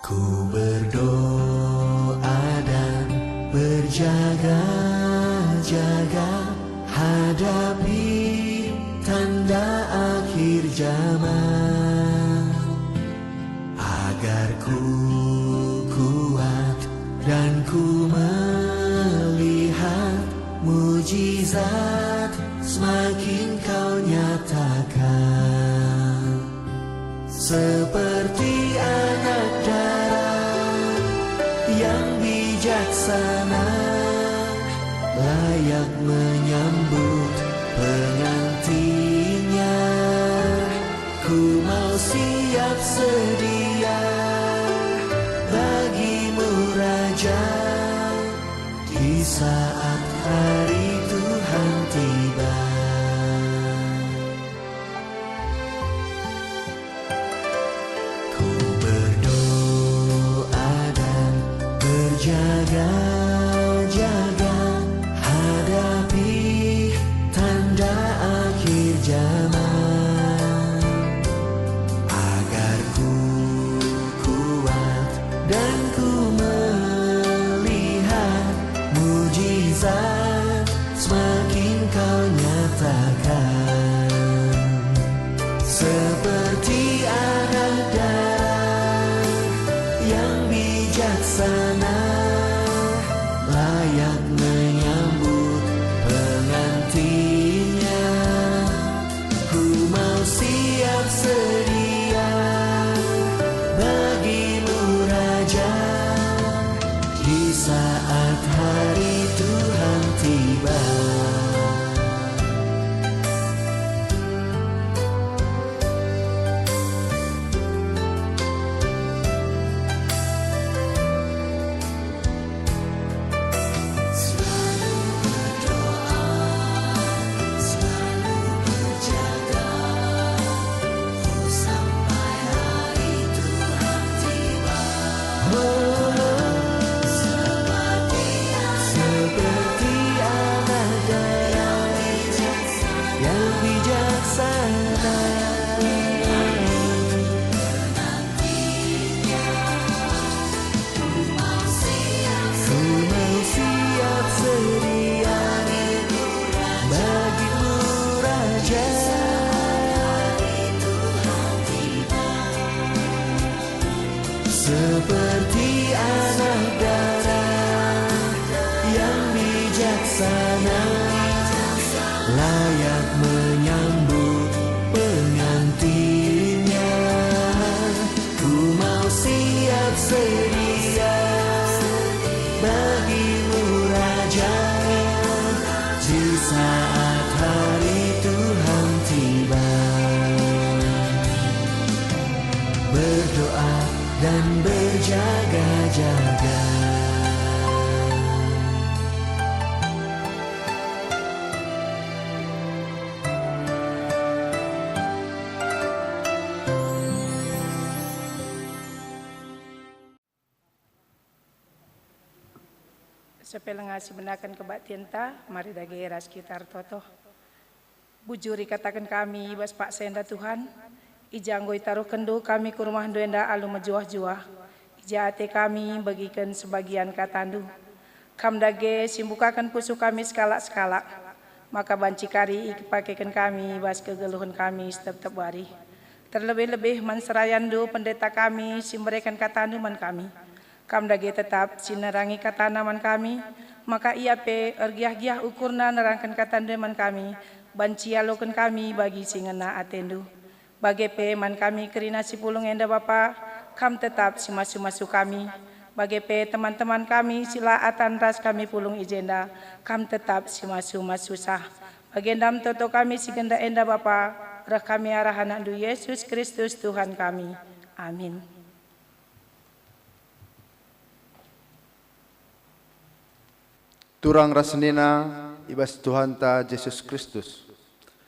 Ku berdoa dan berjaga-jaga hadapi tanda akhir zaman, agar ku kuat dan ku melihat mujizat semakin kau nyatakan. Seperti anak darah yang bijaksana, layak menyambut pengantinnya. Ku mau siap sedia bagimu Raja, di saat hari Tuhan tiba. Ku berdoa dan berjaga-jaga hadapi tanda akhir zaman, agar ku kuat dan ku melihat mujizat semakin kau nyatakan. Seperti anak darah yang bijaksana, layak menyambut pengantinnya. Ku mau siap sedia bagimu Raja, di saat hari Tuhan tiba. Seperti anak darah yang bijaksana, layak menyambut pengantinnya. Ku mau siap sedia bagimu Raja, di saat hari Tuhan tiba. Berdoa dan berjaga-jaga. Sepelengah sebenakan kebaktian ta, mari dageras sekitar toto. Bujuri katakan kami, bas Pak Senda Tuhan, ijanggoi taruh kendu kami ke rumah duenda alu mejuah-juah. Ija ate kami bagikan sebagian katandu. Kam dage simbukakan pusu kami sekalak-sekalak. Maka banci kari ikipakaikan kami bas kegeluhan kami setiap hari. Terlebih-lebih menserayandu pendeta kami simberikan katandu man kami. Kam dage tetap sinerangi katanaman kami. Maka ia pe ergiah-giah ukurna nerangkan katandu man kami. Banci alokan kami bagi singena atendu. Bagi pe man kami kerina si pulung enda Bapa, kam tetap si masu-masu kami. Bagi pe teman-teman kami sila atan ras kami pulung ijenda, kam tetap si masu-masu sah. Bagi endam toto kami si genda enda Bapa, rah kami arahan andu Yesus Kristus Tuhan kami. Amin. Turang rasenina ibas Tuhan ta Yesus Kristus.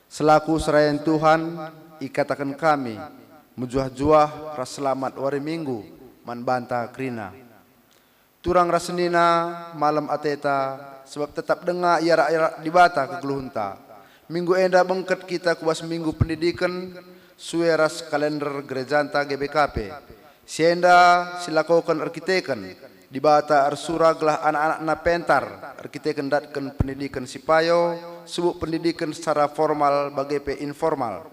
Selaku serayan Tuhan, ikatakan kami mujuah-juah ras selamat wari minggu man banta krina. Turang rasenina malam ateta sebab tetap dengar iara-iara di bata kegeluhunta. Minggu enda bengket kita kuas minggu pendidikan suwe ras kalender gerejanta GBKP. Sienda silakukan arkiteken di bata arsura gelah anak-anak na pentar arkiteken datkan pendidikan sipayo subuk pendidikan secara formal bagai pe informal.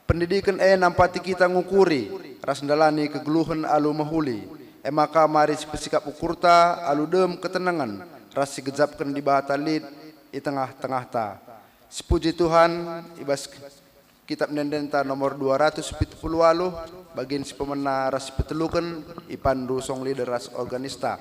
Pendidikan nampati kita ngukuri ras ndalani kegeluhan alu mahuli. Maka mari bersikap ukurta alu dem ketenangan ras sigejapkan di bata lid di tengah-tengah ta. Sepuji Tuhan ibas kitab Nendenta nomor 270 bagian si pemena ras petelukan ipandu song leader ras organista.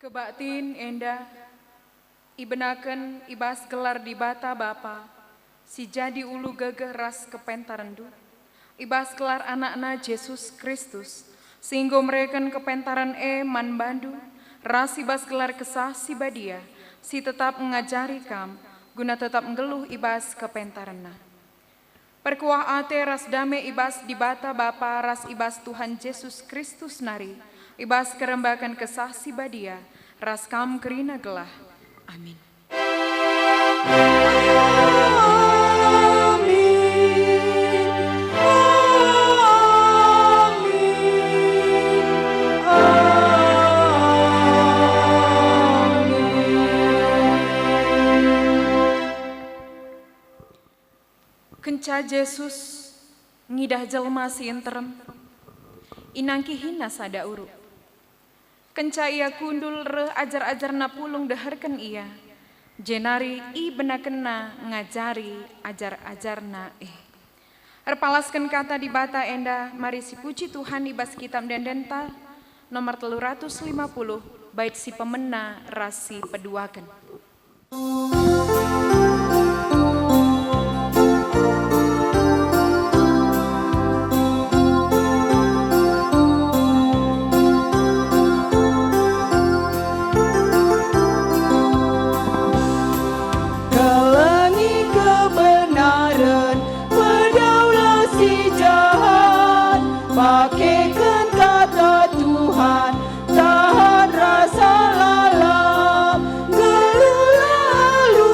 Kebaktin endah ibenaken ibas gelar di bata bapa si jadi ulu gegeh ras kepentarendu ibas gelar anakna Yesus Kristus sehingga mereka kepentaran man bandu ras ibas gelar kesah si badia si tetap mengajari kam guna tetap ngeluh ibas kepentaranna. Perkuah ate ras dame ibas di bata bapa ras ibas Tuhan Yesus Kristus nari ibas kerembakan kesah si badia ras kam kerina gelah. Amin. Kenca Yesus ngidah jelma si enterem inangki hina sada uru. Kenca ia kundul re ajar-ajar na pulung deharkan ia. Jenari i benakena ngajari ajar-ajarna Erpalaskan kata di bata enda mari si puji Tuhan ibas kitab Dendenta nomor 350 bait si pemena rasi peduakan. Tahan rasa lalam, geluh lalu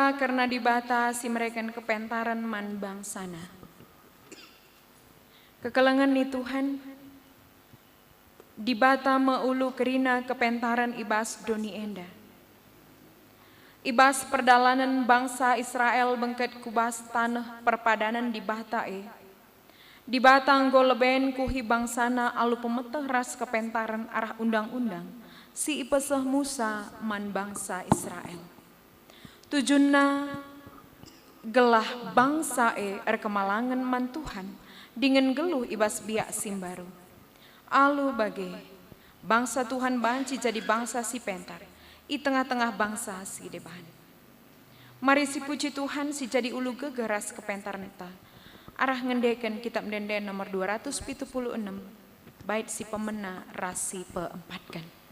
bata karena di bata si mereken kepentaran man bangsana. Kekelengan ni Tuhan, di bata meulu kerina kepentaran ibas doni enda. Ibas perdalanan bangsa Israel bengket kubas tanah perpadanan di bata Di bata anggo leben kuhi bangsana alu pemeteh ras kepentaran arah undang-undang si ipeseh Musa man bangsa Israel. Tujunna gelah bangsa kemalangan man Tuhan dengan geluh ibas biak simbaru. Alu bage bangsa Tuhan banci jadi bangsa si pentar i tengah-tengah bangsa si deban. Mari si puji Tuhan si jadi ulu gegeras kepentar neta. Arah ngendeken kitab Denden nomor 276 bait si pemena rasi peempatkan.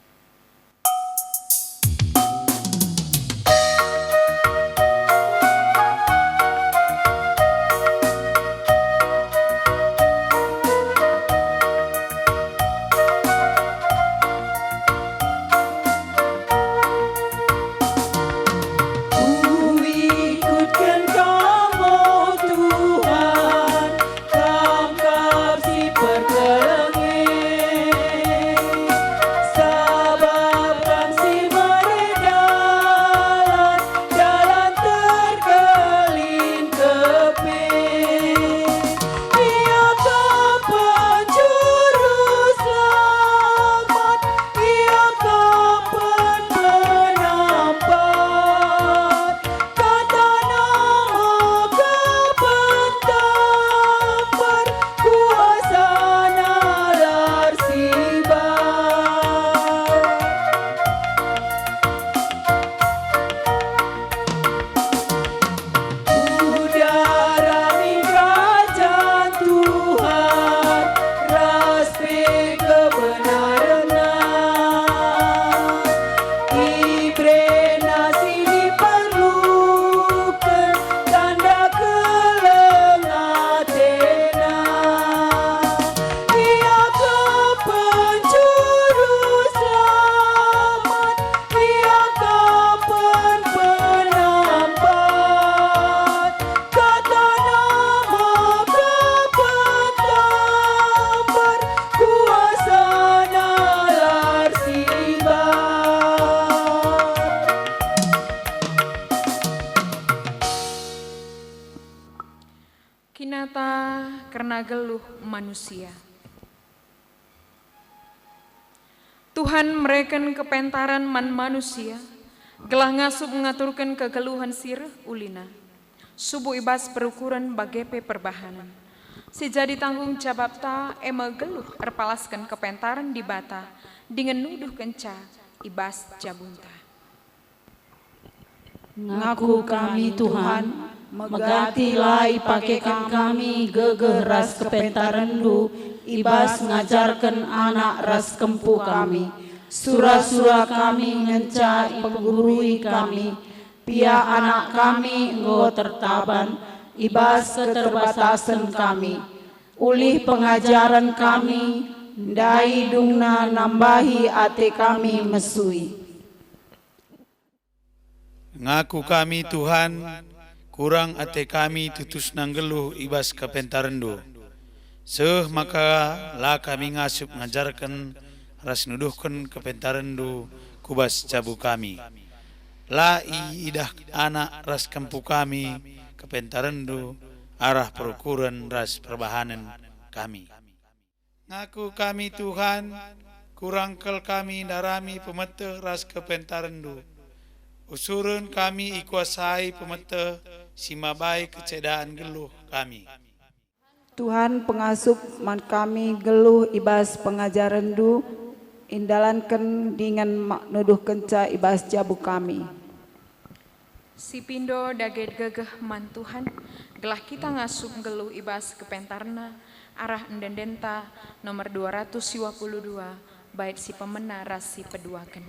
Karena geluh manusia. Tuhan mereken kepentaran man manusia, gelah ngasup mengaturkan kegeluhan sireh ulina. Subuh ibas perukuran bagepe perbahanan. Si jadi tanggung jawab ta ema geluh erpalaskan kepentaran di bata dengan nuduh kenca ibas jabunta. Ngaku kami Tuhan, megatilah pakekan kami gegeh ras kepentarandu, ibas ngajarkan anak ras kempu kami. Surah-surah kami ngencai penggurui kami, pia anak kami enggo tertaban, ibas keterbatasan kami. Ulih pengajaran kami, ndai dungna nambahi ate kami mesui. Ngaku kami Tuhan, kurang ate kami tutus nanggeluh ibas kepentarandu. Seh maka lah kami ngasup ngajarkan ras nuduhkan kepentarandu kubas cabu kami. La idah anak ras kempu kami kepentarandu arah perukuran ras perbahanan kami. Ngaku kami Tuhan, kurang kel kami darami pemete ras kepentarandu. Usurun kami ikuasai pemete simabai kecedaan geluh kami. Tuhan pengasup man kami geluh ibas pengajaran du, indalankan dengan nuduh kenca ibas jabu kami. Si pindo daget gegeh man Tuhan, gelah kita ngasup geluh ibas kepentarna, arah endendenta nomor 222, bait si pemena rasi peduaken.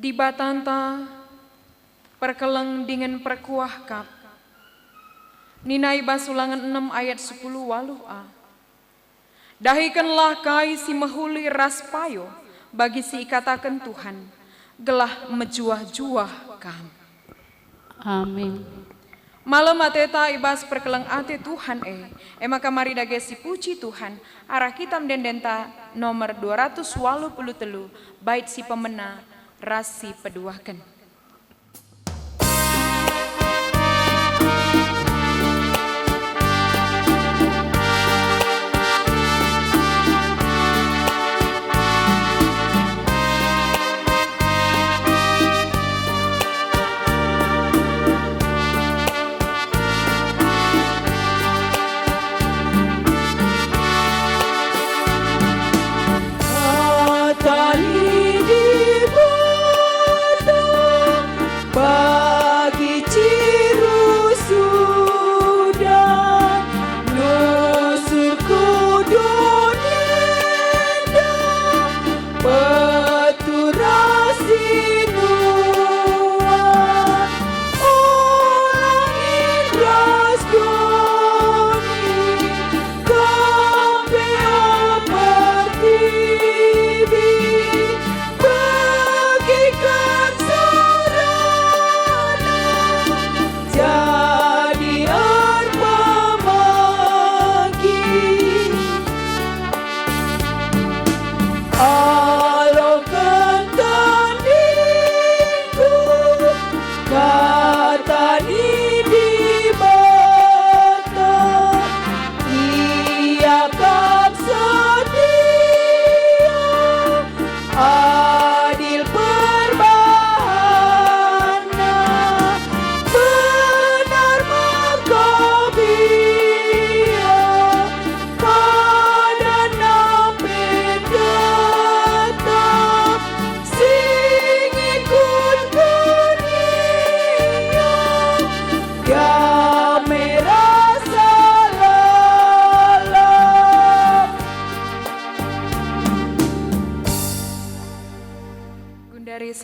Di batanta perkeleng dengan perkuah kap. Ninai basulangan 6 ayat 10 waluh a. Dahikanlah kai si mehuli ras payo bagi si ikatakan Tuhan. Gelah mejuah-juah kam. Amin. Malam ateta ibas perkeleng ate Tuhan maka mari dage si puji Tuhan arah kitam dendenta nomor 283 bait si pemena rasi peduakan.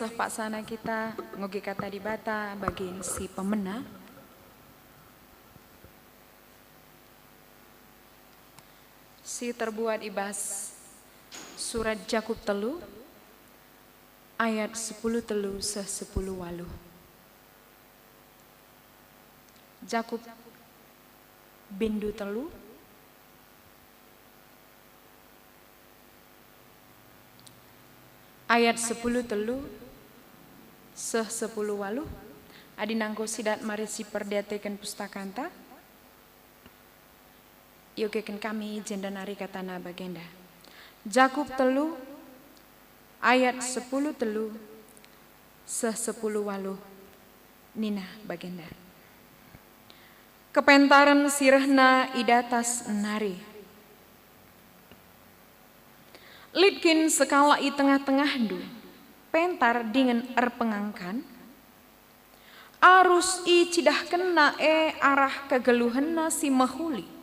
Paksana kita ngoge kata di bata bagian si pemena. Si terbuat ibas surat Jakub telu ayat 10 telu se 10 walu. Jakub bindu telu ayat 10 telu se 10 walu. Adi nangko sidat mari si perdiatekan pustakanta. Yogeken kami jendanari katana bagenda. Jakub telu ayat 10 telu se 10 walu. Nina bagenda. Kepentaran sirahna idatas nari. Litkin sekala i tengah-tengah du. Pentar dengan pengangkan. Arus i cidah kena arah kegeluhenna si mahuli.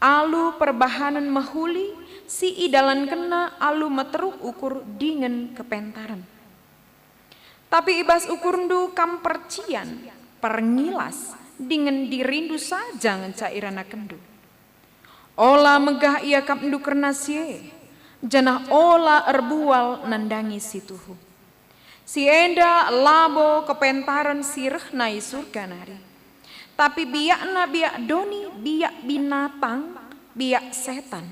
Alu perbahanan mahuli si idalan kena alu meteruk ukur dengan kepentaran. Tapi ibas ukur ndu kam percian perngilas dengan dirindu saja ngecairana kendu. Ola megah ia kam ndu kernasie janah ola erbual nandangi situhu. Si enda labo kepentaran sireh nai surga nari. Tapi biakna biak doni, biak binatang, biak setan.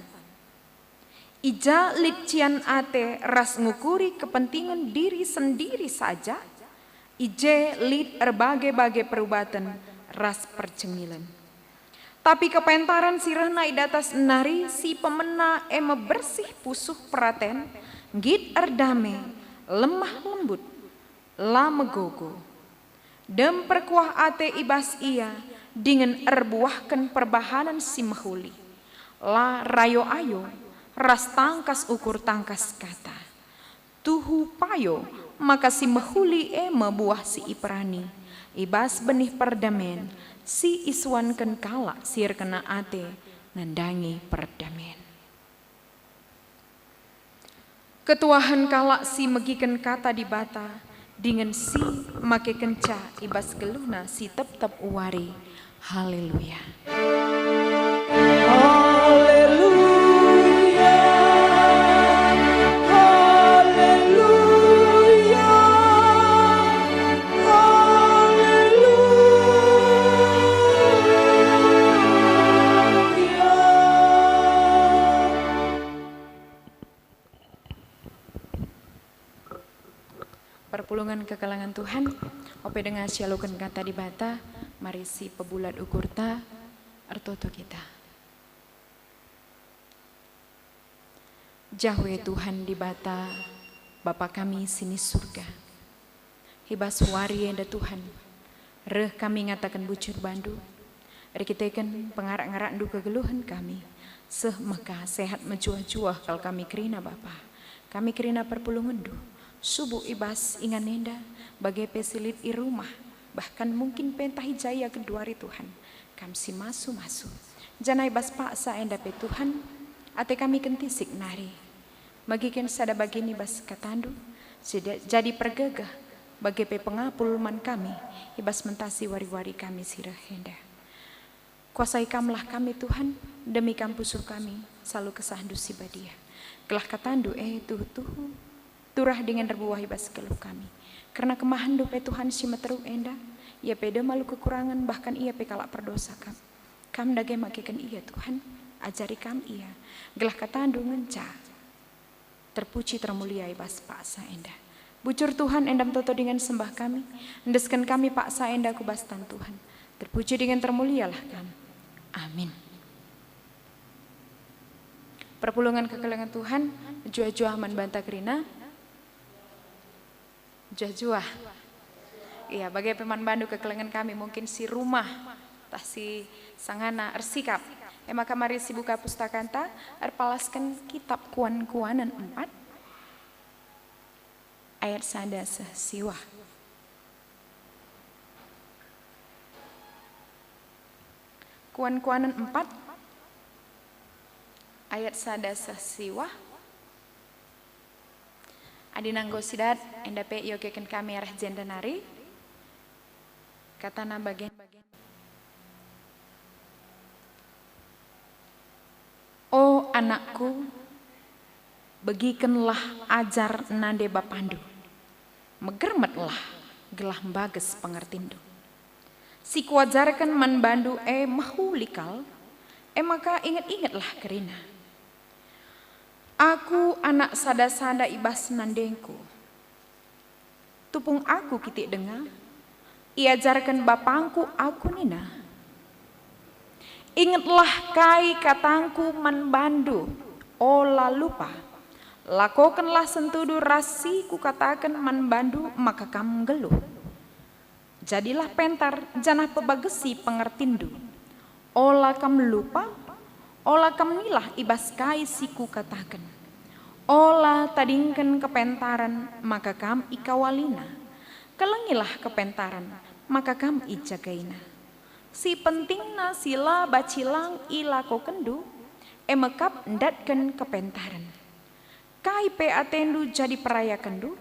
Ija litcian ate ras ngukuri kepentingan diri sendiri saja. Ije lit berbagai-bagai perubatan ras percengilan. Tapi kepentaran sirahna idatas nari si pemena bersih pusuh peraten. Git erdame, lemah lembut, lamegogo. Dem perkuah ate ibas ia dengan erbuahkan perbahanan si mahuli. La rayo ayo ras tangkas ukur tangkas kata. Tuhu payo maka si mahuli buah si iprani. Ibas benih perdamen si iswankan kala sir kena ate nandangi perdamen. Ketuahan kala si megikan kata di bata. Dengan si make kenca ibas geluhna si tep-tep uwari. Haleluya. Haleluya. Haleluya. Perpulungan kekalangan Tuhan, ope dengan sialukan kata di bata, mari si pebulat ukurta, artoto kita. Jahwe Tuhan di bata, Bapa kami sini surga. Hibas wari enda Tuhan, reh kami ngatakan bucur bandu, rikitekan pengarak-ngarak du kegeluhan kami, seh maka sehat mencuah-cuah kalau kami kerina Bapa, kami kerina perpulungan du. Subuh ibas ingan nenda bagai pesilit i rumah bahkan mungkin pentahi jaya kedua hari Tuhan kam si masu janai bas paksa enda pe Tuhan ate kami kentisik nari bagikan sada bagini bas katandu jadi pergegah bagai pe pengapul man kami ibas mentasi wari-wari kami sirah henda kuasai kamlah kami Tuhan demi kampusuh kami selalu kesahandu si badia kelah katandu tuh turah dengan rebuah ibas keluh kami. Karena kemahan dope Tuhan si meteruk enda, ia pede malu kekurangan bahkan ia pe kalak perdosa kam. Kam dage makekan ia Tuhan, ajari kam ia. Gelah katandu ngenca. Terpuji termulia ibas paksa enda. Bucur Tuhan endam toto dengan sembah kami, endeskan kami paksa enda kubastan Tuhan. Terpuji dengan termulialah kami. Amin. Perpulungan kekalangan Tuhan, jua-jua man banta kerina. Jua-jua. Iya, bagai peman bandu kekelengan kami mungkin si rumah, tah si sangana ersikap. Maka mari si buka pustakanta, erpalaskan kitab kuan-kuanan 4 ayat sada siwa. Kuan-kuanan 4 ayat sada siwa. Adi nanggo sidat endape yogekan kami arah jendanari katana bagian O anakku, begikenlah ajar nande bapandu. Megermetlah gelah bages pengertindu. Si kuajarkan man bandu mahulikal, maka ingat-ingatlah kerina. Aku anak sada-sada ibas nandengku. Tupung aku kitik dengar, iajarkan bapangku aku nina. Ingatlah kai katangku man bandu, ola lupa. Lakokanlah sentudu rasi ku katakan man bandu maka kam geluh. Jadilah pentar janah pebagesi pengertindu. Ola kam lupa, ola kam nilah ibas kai siku katakan. Ola tadingken kepentaran maka kam ikawalina. Kelengilah kepentaran maka kam ijagaina. Si pentingna sila bacilang ilako kendu, emekap ndatken kepentaran. Kai pe atendu jadi peraya kendu,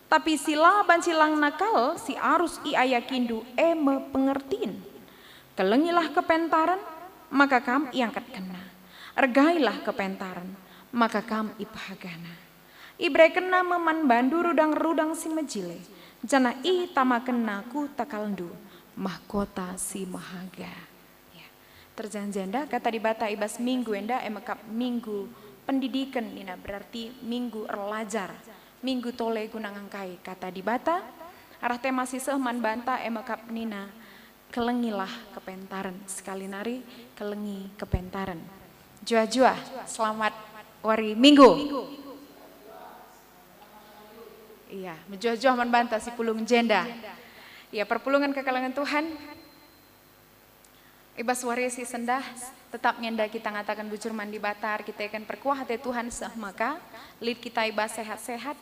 tapi sila bacilang nakal si arus iayakindu pengertiin. Kelengilah kepentaran maka kam iangkat kena. Ergailah kepentaran maka kam ipahagana. Ibre kena meman bandu rudang-rudang si mejile. Jana i tamaken ku takalndu. Mahkota si mahaga. Ya. Terjanjenda kata di bata ibas minggu enda emekap minggu pendidikan nina berarti minggu erlajar. Minggu tole gunangangkai kata di bata. Arah tema si sehman banta emekap nina kelengilah kepentaran. Sekali nari kelengi kepentaran. Jua-jua selamat wari minggu. Iya, menjua-jua man banta si pulung jenda. Ya perpulungan kekalangan Tuhan. Ibas warisi sendah tetap ngenda kita ngatakan bujur mandi batar kita akan perkuah hati Tuhan sah maka lid kita ibas sehat-sehat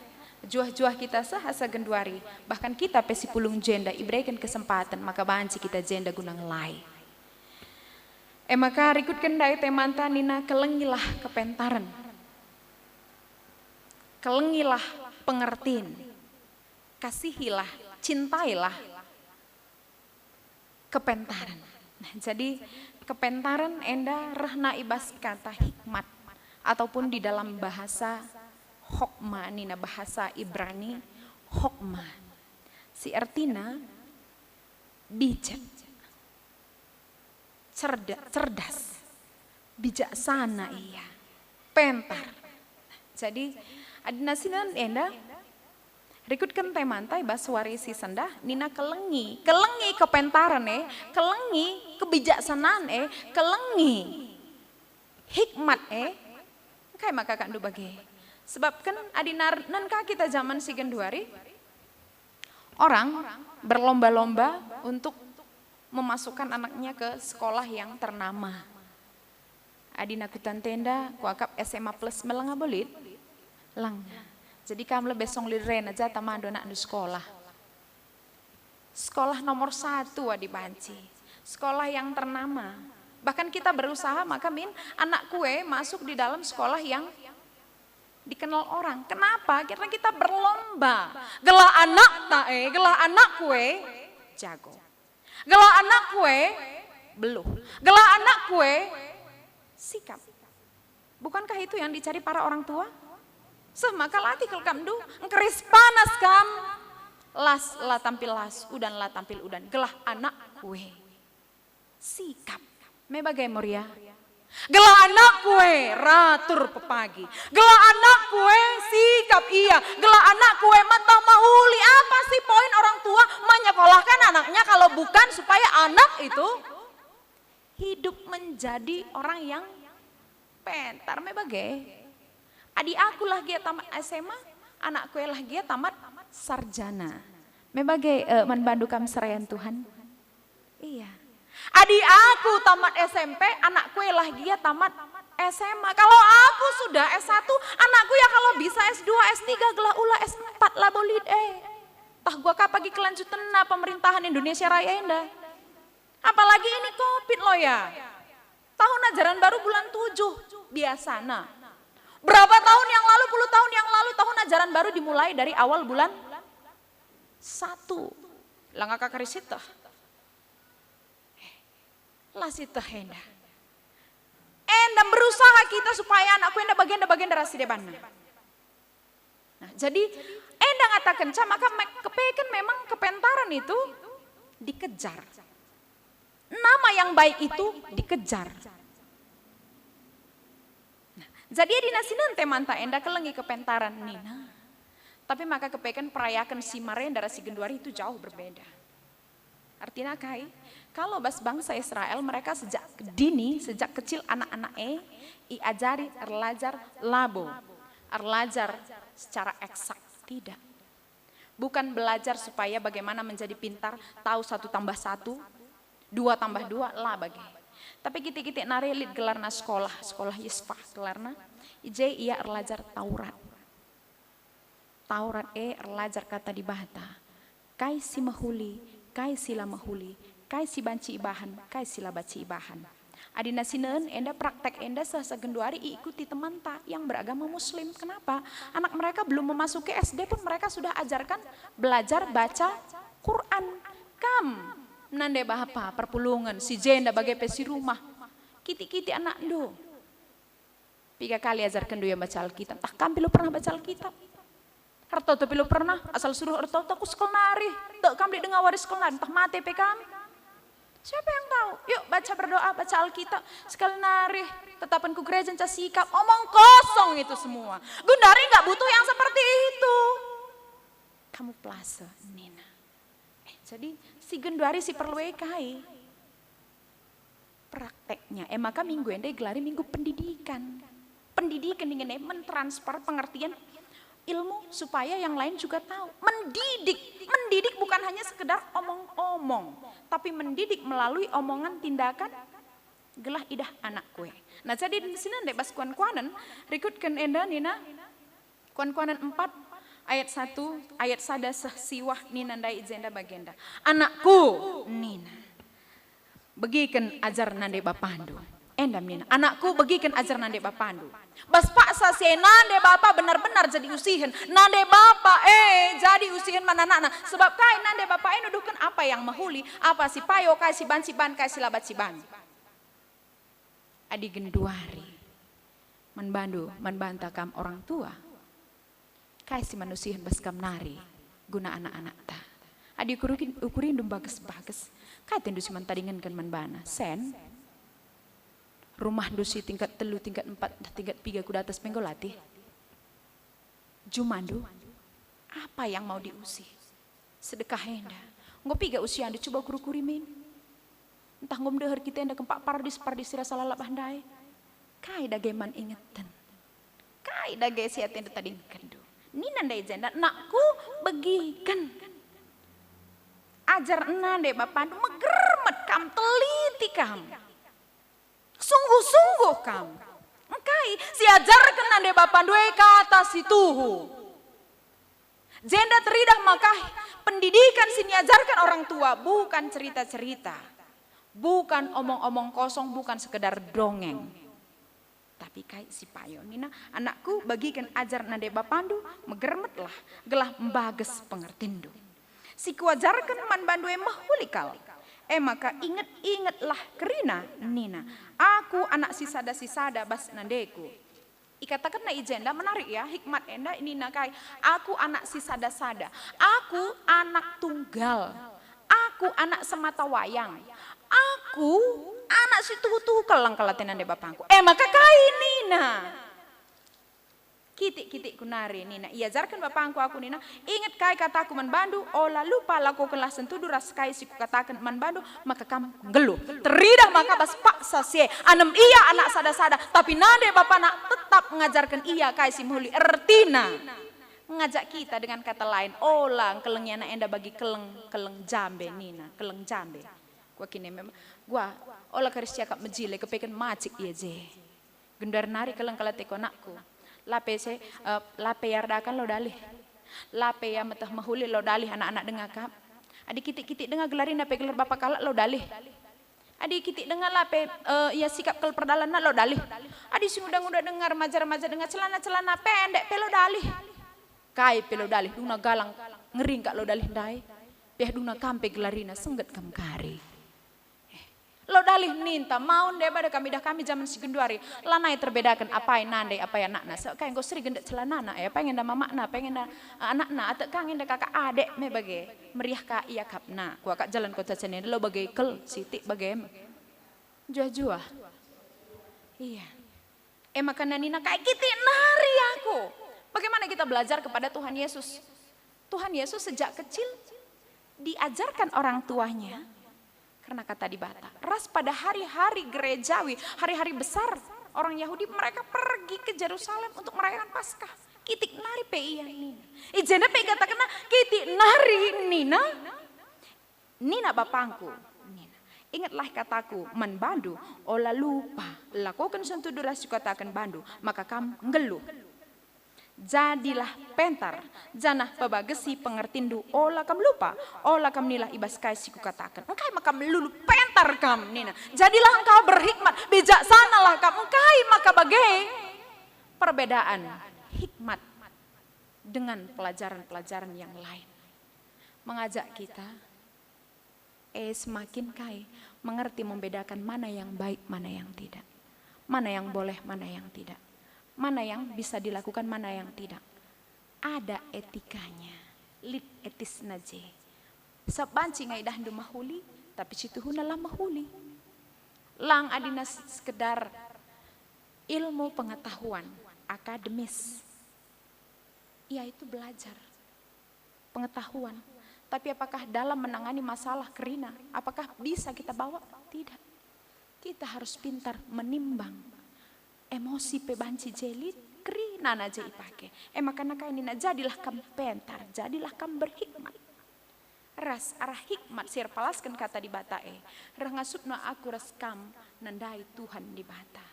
juah-juah kita sah asa genduari bahkan kita pesi pulung jenda ibreikan kesempatan maka banci kita jenda gunang lai. Maka rikut kendai temanta nina kelengilah kepentaran. Kelengilah pengertiin. Kasihilah, cintailah kepentaran. Nah, jadi kepentaran enda rehna ibas kata hikmat ataupun di dalam bahasa hokma nina bahasa Ibrani hokma. Si artina bijak, cerdas, bijaksana iya, pentar. Jadi adinasinan enda rikutkan temantai baswari si sendah nina kelengi kepentaran kelengi kebijaksanaan kelengi hikmat kayak maka kandu bagi sebab kan adinar nanka kita zaman si genduari orang berlomba-lomba untuk memasukkan anaknya ke sekolah yang ternama. Adina kutan tenda kuakap SMA plus melengah bolit lang. Jadi kamu lebih besong liren aja tamando nak di sekolah. Sekolah nomor 1 di Banci. Sekolah yang ternama. Bahkan kita berusaha maka anak kue masuk di dalam sekolah yang dikenal orang. Kenapa? Karena kita berlomba. Gelah anak kue jago. Gelah anak kue belum. Gelah anak kue sikap. Bukankah itu yang dicari para orang tua? Semaka latih kam du, keris panas kam, las lah tampil las, udan lah tampil udan, gelah anak kue, sikap, me bagai moria, gelah anak kue ratur pepagi, gelah anak kue sikap iya, gelah anak kue mata mahuli apa sih poin orang tua menyekolahkan anaknya kalau bukan supaya anak itu hidup menjadi orang yang pentar me bagai. Adik aku lah dia tamat SMA, anakku lah dia tamat sarjana. Mebagai manbandu kam serayan Tuhan. Iya. Adik aku tamat SMP, anakku lah dia tamat SMA. Kalau aku sudah S1, anakku ya kalau bisa S2, S3, gelah ulah S4 lah boleh Tah gua kapagi kelanjutan pemerintahan Indonesia Raya indah. Apalagi ini Covid loh ya. Tahun ajaran baru bulan 7 biasana. Berapa tahun yang lalu, puluh tahun yang lalu tahun ajaran baru dimulai dari awal bulan 1. Langka kakarisita. Lasita henda. Enda berusaha kita supaya anakku enda bagenda rasi deban. Nah, jadi enda ngatakan maka kepeken memang kepentaran itu dikejar. Nama yang baik itu dikejar. Nah, jadi dina sinente manta enda kelengi kepentaran nina. Tapi maka kepeken perayakan si Marenda rasi Genduari itu jauh berbeda. Artinya kai, kalau bangsa Israel mereka sejak dini, sejak kecil anak-anak iajari erlajar labo. Erlajar secara eksak, tidak. Bukan belajar supaya bagaimana menjadi pintar, tahu 1 tambah 1, 2 tambah 2, lah bagi. Tapi kita narelit gelarna sekolah Yisfah gelarna, ije ia erlajar Taurat. Taurat erlajar kata di bahata, kai si mahuli, kai sila mahuli, kai si banci ibahan, kai sila baci ibahan. Adina sinen enda praktek enda sehasa Genduari ikuti teman ta yang beragama muslim. Kenapa? Anak mereka belum memasuki SD pun mereka sudah ajarkan belajar baca Quran. Kam nande bahapa perpulungan si jenda bagai pesi rumah. Kiti-kiti anak do. 3 kali ajarkan do yang baca Alkitab. Tak kam pilu pernah baca Alkitab. Hartoto pilu pernah asal suruh hartoto aku sekolah nari. Tak kam dengar waris sekolah nari. Tak mati pe kami. Siapa yang tahu? Yuk baca berdoa, baca Alkitab. Sekali nari, tetapan ku gereja sikap. Omong kosong itu semua. Gundari gak butuh yang seperti itu. Kamu plase, Nina. Jadi si Genduari si perlu kai. Prakteknya. Maka minggu ende gelari minggu pendidikan. Pendidikan dengan mentransfer pengertian ilmu supaya yang lain juga tahu. Mendidik bukan hanya sekedar omong-omong, tapi mendidik melalui omongan tindakan gelah idah anak kue. Nah jadi di sini ndek bas kuan-kuanan rikutkan enda nina kuan-kuanan 4 ayat 1 ayat sada siwah nina ndai jenda bagenda. Anakku nina begikan ajar nande bapandu. Endam nina, anakku begikan ajar nande bapandu. Bas paksa si nande bapa benar-benar jadi usihin. Nande bapa jadi usihin mana anak. Sebab kai nande bapa nuduhkan apa yang mahuli, apa si payo kai si ban, kai si labat si ban. Adi Genduari manbanta kam orang tua. Kai si manusihin bas kam nari guna anak-anak ta. Adi ukurin dum bagus-bagus. Kai tendu si mantadingan kan manbana. Sen rumah dosi tingkat 3, tingkat 4, tingkat 3 kuda atas penggolati. Jumandu, apa yang mau diusih? Sedekah henda. Ngopi gak usia anda coba kuru-kurimin. Entah ngom dehar kita enda kempak pardis rasa lalap handai. Kai dageman ingetan. Kai dage siat enda tadi kendu. Ni nandai janda, nakku begikan. Ajar nande bapandu megermet kam teliti kam. Sungguh-sungguh kamu. Engkai si ajarkan nande bapandu kata si tuhu. Jenda teridah maka pendidikan sini ajarkan orang tua bukan cerita-cerita. Bukan omong-omong kosong, bukan sekedar dongeng. Tapi kai si payo nina anakku bagikan ajar nande bapandu megermetlah gelah membages pengertindu. Si kuajarkan man bandu mahulikal. Maka ingatlah kerina nina. Aku anak sisada bas nandeku. Ikatakan na ijenda menarik ya hikmat enda ini nakai. Aku anak sisada. Aku anak tunggal. Aku anak semata wayang. Aku anak si tuhu kelang kalatenan de bapangku. Maka kai nina. Kitik kunari nina. Ia jarkan bapangku aku nina. Ingat kai kataku manbandu. Ola lupa laku kelah sentudu ras kai si katakan manbandu. Maka kamu geluh. Teridah maka bas paksa si. Anem iya anak sada. Tapi nade bapak nak tetap mengajarkan iya kai si muhuli. Ertina. Mengajak kita dengan kata lain. Ola kelengnya anak enda bagi keleng jambe nina. Keleng jambe. Gua kini memang. Gua ola karis cakap mejile. Kepekan macik iya je. Gendar nari keleng kalateko nakku. Lape yardakan lo dalih. Lape ya metah mahuli lo dalih anak-anak dengar kap. Adik kitik dengar gelarin lape gelar bapak kalak lo dalih. Adik kitik dengar lape ya sikap kel perdalanan lo dalih. Adik si udah dengar remaja dengar celana pendek pelo dalih. Kai pelo dalih duna galang ngering kak lo dalih dai. Peh duna kampe gelarina sengget kam kari. Lo dalih ninta mau daripada kami zaman si genduari. Lanai terbedakan apa yang nandai apa yang nakna. Kayak gue seri gendak celanana ya pengen dah mamakna, pengen dah anakna atau kangen dah kakak adek me bagai meriah ka iya kapna. Gua kak jalan kota cene lo bagai kel siti bagai jua-jua. Iya. Makanan nina kayak kita nari aku. Bagaimana kita belajar kepada Tuhan Yesus? Tuhan Yesus sejak kecil diajarkan orang tuanya. Karena kata di Bata, ras pada hari-hari gerejawi, hari-hari besar orang Yahudi mereka pergi ke Yerusalem untuk merayakan Paskah. Kitik nari pe iya nina. Ijena pe kata kena kitik nari nina. Nina bapangku. Nina. Ingatlah kataku, man bandu, ola lupa. Lakukan sentuh durasi katakan bandu, maka kamu ngeluh. Jadilah pentar, janah pebagesi pengertindu, olah kam lupa, olah kam nilah ibas kai siku katakan. Engkai maka melulu pentar kam nina. Jadilah engkau berhikmat, bijaksanalah kam. Engkai maka bagai perbedaan hikmat dengan pelajaran-pelajaran yang lain. Mengajak kita semakin kai mengerti membedakan mana yang baik, mana yang tidak. Mana yang boleh, mana yang tidak. Mana yang bisa dilakukan, mana yang tidak. Ada etikanya. Lit etis naje. Sabanci ngai dah mahuli, tapi situ hunalah mahuli. Lang adina sekedar ilmu pengetahuan akademis. Yaitu belajar. Pengetahuan. Tapi apakah dalam menangani masalah kerina, apakah bisa kita bawa? Tidak. Kita harus pintar menimbang. Emosi pebanci jelit, kri nana je ipake. Makanya kayak nina jadilah kam pentar, jadilah kam berhikmat. Ras arah hikmat sir palaskan kata di Bata Rah ngasupna aku ras kam nandai Tuhan di Bata.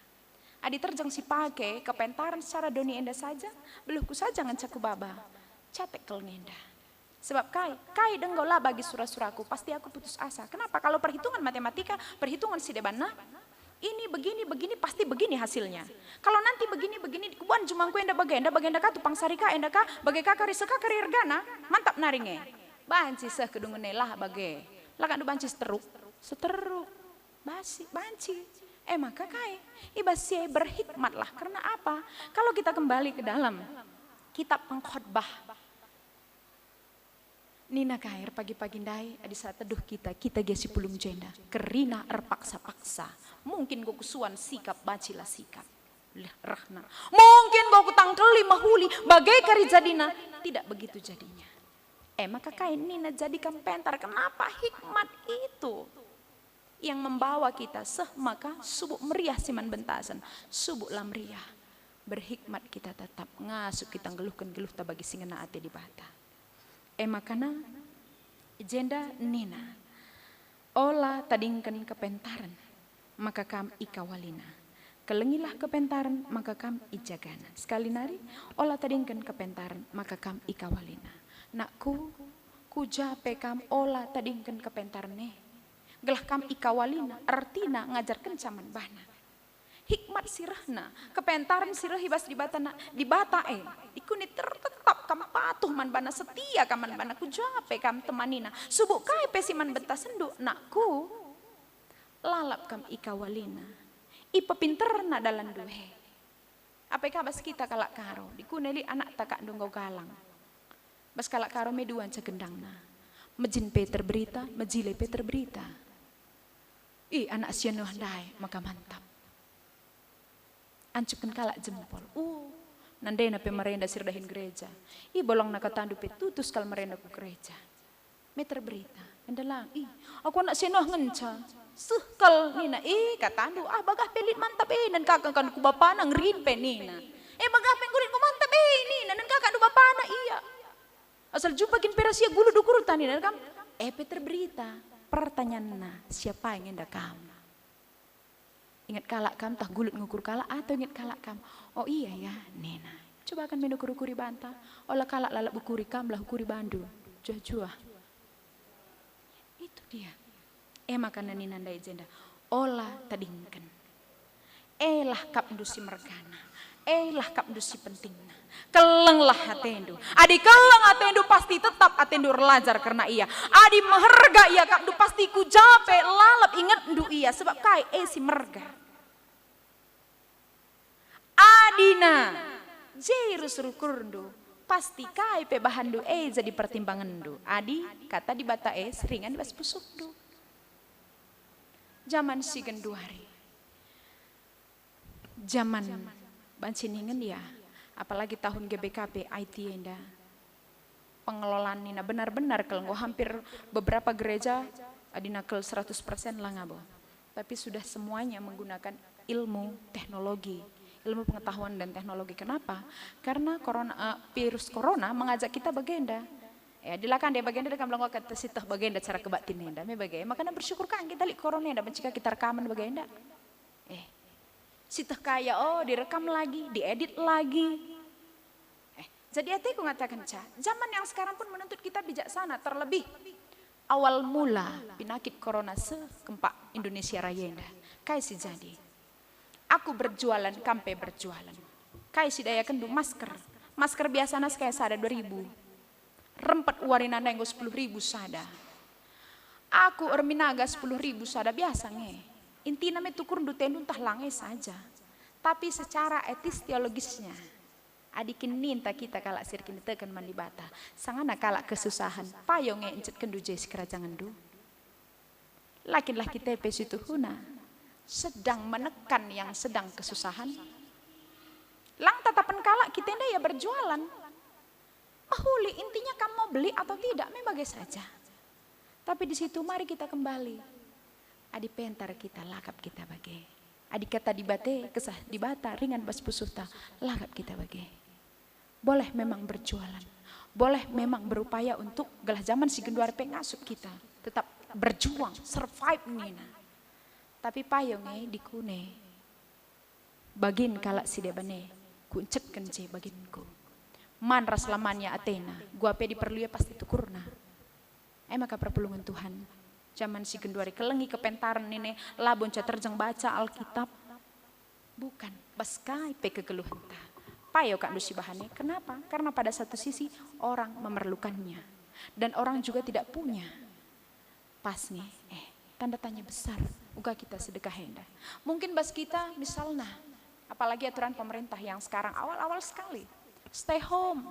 Adi terjang si pake kepentaran secara doni enda saja, beluhku saja ngancaku baba. Capek kel ngenda. Sebab kai denggolah bagi surah-surahku, pasti aku putus asa. Kenapa? Kalau perhitungan matematika, perhitungan si debana, ini begini pasti begini hasilnya. Kalau nanti begini kubuan cuma ku enda bagenda ka tupang sarika enda ka bagai kakari seka karir gana mantap naringe. Banci seh kedungan lah bagai. Lakan du banci seteruk basi banci. Maka kai ibasi berhikmatlah karena apa? Kalau kita kembali ke dalam kitab pengkhotbah Nina kair pagi-pagi ndai di saat teduh kita gesi pulung jenda kerina erpaksa-paksa mungkin gue kusuan sikap bacilah sikap rahna mungkin gue kutangkeli mahuli bagai kari jadina tidak begitu jadinya maka kain Nina jadikan pentar kenapa hikmat itu yang membawa kita maka subuk meriah siman bentasan subuk lam meriah berhikmat kita tetap ngasuk kita geluhkan geluh tak bagi singena ate di Bata. Makana jenda Nina olah tadingkan kepentaran maka kam ikawalina kelengilah kepentaran maka kam ijagana sekali nari olah tadingkan kepentaran maka kam ikawalina nakku kujape kam olah tadingkan kepentaran gelah kam ikawalina artina ngajarkan caman bana hikmat sirahna kepentaran sirah hibas di Bata ikuni tetap kam patuh man bana setia kaman bana ku jape kam temanina subuk kai pesiman benta senduk nakku lalap kam ikawalina ipa pinterna dalam duhe apa kabas kita kalak karo dikuneli anak takak donggo galang bas kalak karo meduan cegendangna mejin Peter berita mejile Peter berita anak sianu handai maka mantap ancupkan kalak jempol nandai na pe merenda sirdahin gereja bolong na katandu pe tutus kal merenda ku gereja meter berita endalang aku anak senoh ngenca kal nina katandu bagah pelit mantap nan kakak kan ku bapana ngrin pe nina bagah penggulit ku mantap nina nan kakak du bapana iya asal jumpa kin perasia gulu dukur tani dan kam Peter berita pertanyaan na siapa yang hendak kamu ingat kalak kam tah gulut ngukur kalak atau ingat kalak kam iya ya Nena coba akan menu kuri banta olah kalak lalak bukuri kam lah kuri bandu jua itu dia makanan Nina ndai jenda olah tadingkan lah kap dusi mergana lah kap du si penting. Keleng lah atendu. Adi keleng atendu pasti tetap atendu relajar karena iya. Adi meherga iya kap du pasti ku jape lalap inget du iya sebab kai si merga. Adina jerus rukurdu pasti kai pe bahan du jadi pertimbangan du. Adi kata di bata seringan bas pusuk du. Zaman si genduari. Zaman banciningin ya. Apalagi tahun GBKP IT enda. Pengelolaan ini benar-benar kalau hampir beberapa gereja adina kel 100% lah ngabo. Tapi sudah semuanya menggunakan ilmu teknologi. Ilmu pengetahuan dan teknologi. Kenapa? Karena virus corona mengajak kita bagenda. Ya, dilakan dia bagenda dia bilang kata sitah bagenda cara kebatin enda. Me bagenda. Makanya bersyukur kan kita lihat corona enda mencegah kita rekaman bagenda. Sitah kaya direkam lagi, diedit lagi. Jadi aku ngatakan zaman yang sekarang pun menuntut kita bijaksana, terlebih awal mula penyakit corona sekempak Indonesia Raya enda. Kai si jadi. Aku berjualan, kampe berjualan. Kai si daya kendu masker. Masker biasanya kayak sada 2.000. Rempet warinanda yang 10.000 sada. Aku erminaga 10.000 sada biasa nge. Intinya tukur tendu entah langai saja. Tapi secara etis teologisnya. Adikin ninta kita kalak sirkin tekan mandibata. Sangana kalak kesusahan. Payong encet kendu jesi kerajangan du. Laki-laki tepe situ huna. Sedang menekan yang sedang kesusahan. Lang tatapan kalak kita ya berjualan. Mahuli intinya kamu mau beli atau tidak. Membagai saja. Tapi di situ mari kita kembali. Adi pentar kita lakap kita bagai. Adi kata dibate kesah dibata ringan bas pusuta lakap kita bagai. Boleh memang berjualan. Boleh memang berupaya untuk gelah zaman si genduar pengasup kita. Tetap berjuang, survive nina. Tapi payongnya dikune. Bagin kalak si debane. Kuncet kence baginku. Man ras lamannya Athena. Gua pe diperluya pasti tukurna. Maka perpulungan Tuhan. Zaman si genduari kelengi kepentaran ini labon terjang baca Alkitab. Bukan, baskai pe kegeluhan ta. Payo kak dusi bahane. Kenapa? Karena pada satu sisi orang memerlukannya. Dan orang juga tidak punya. Pas nih, tanda tanya besar. Uga kita sedekah hendak. Mungkin bas kita misalnya, apalagi aturan pemerintah yang sekarang awal-awal sekali. Stay home.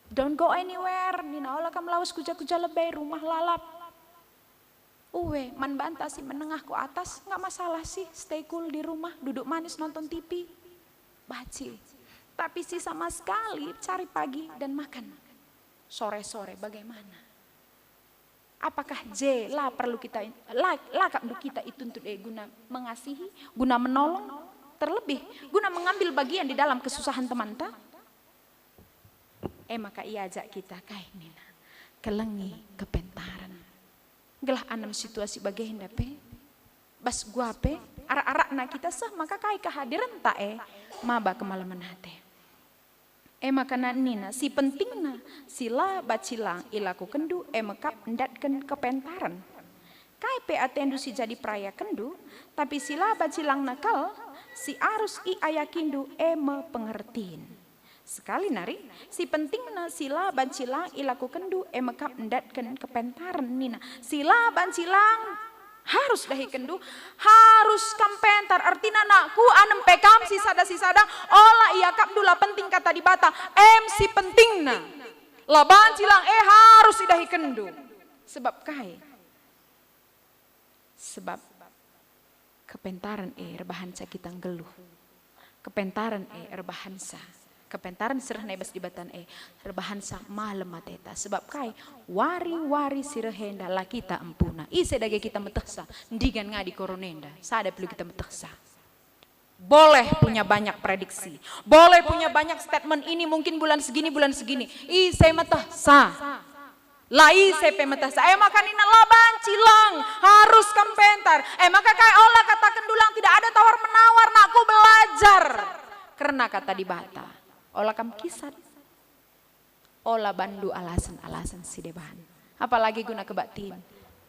Don't go anywhere. Nina olah kam lawas kuja-kuja lebay rumah lalap. Man bantah sih menengah ke atas, nggak masalah sih, stay cool di rumah, duduk manis nonton TV, baci. Tapi sih sama sekali cari pagi dan makan, sore-sore bagaimana? Apakah lah perlu kita, lakap kita itu untuk guna mengasihi, guna menolong, terlebih guna mengambil bagian di dalam kesusahan teman ta? Maka ia ajak kita kayak nina, kelengi kepentaran. Gelah anam situasi bagai hendape. Bas gua pe, arak-arak na kita sah maka kai kehadiran ta maba kemalaman hati. Maka nina si pentingna sila bacilang ilaku kendu mekap ndatken kepentaran. Kai pe atendu si jadi praya kendu, tapi sila bacilang nakal si arus i ayakindu pengertiin. Sekali nari, si pentingna sila bancilang ilaku kendu mekap ndatken kepentaran nina. Sila bancilang harus dahi kendu, harus kampentar. Artinya nakku anem pekam sisada olah iya kap dula penting kata di bata. Si pentingna lah bancilang harus dahi kendu. Sebab kai. Sebab kepentaran rebahansa kita geluh. Kepentaran rebahansa. Kepentaran sirah nebas di batan rebahansa malam mateta. Sebab kai wari-wari sirahenda lah kita empuna. Ise dage kita metehsa. Ndigan ngadi koronenda. Sada perlu kita metehsa. Boleh punya banyak prediksi. Boleh punya banyak statement ini mungkin bulan segini. Ise metehsa. Lah ise pe metehsa. Maka nina laban cilang. Harus kempentar. Maka kai olah katakan dulang tidak ada tawar menawar. Nakku belajar. Karena kata di bata. Olah kam kisat. Olah bandu alasan-alasan si debahan. Apalagi guna kebaktiin.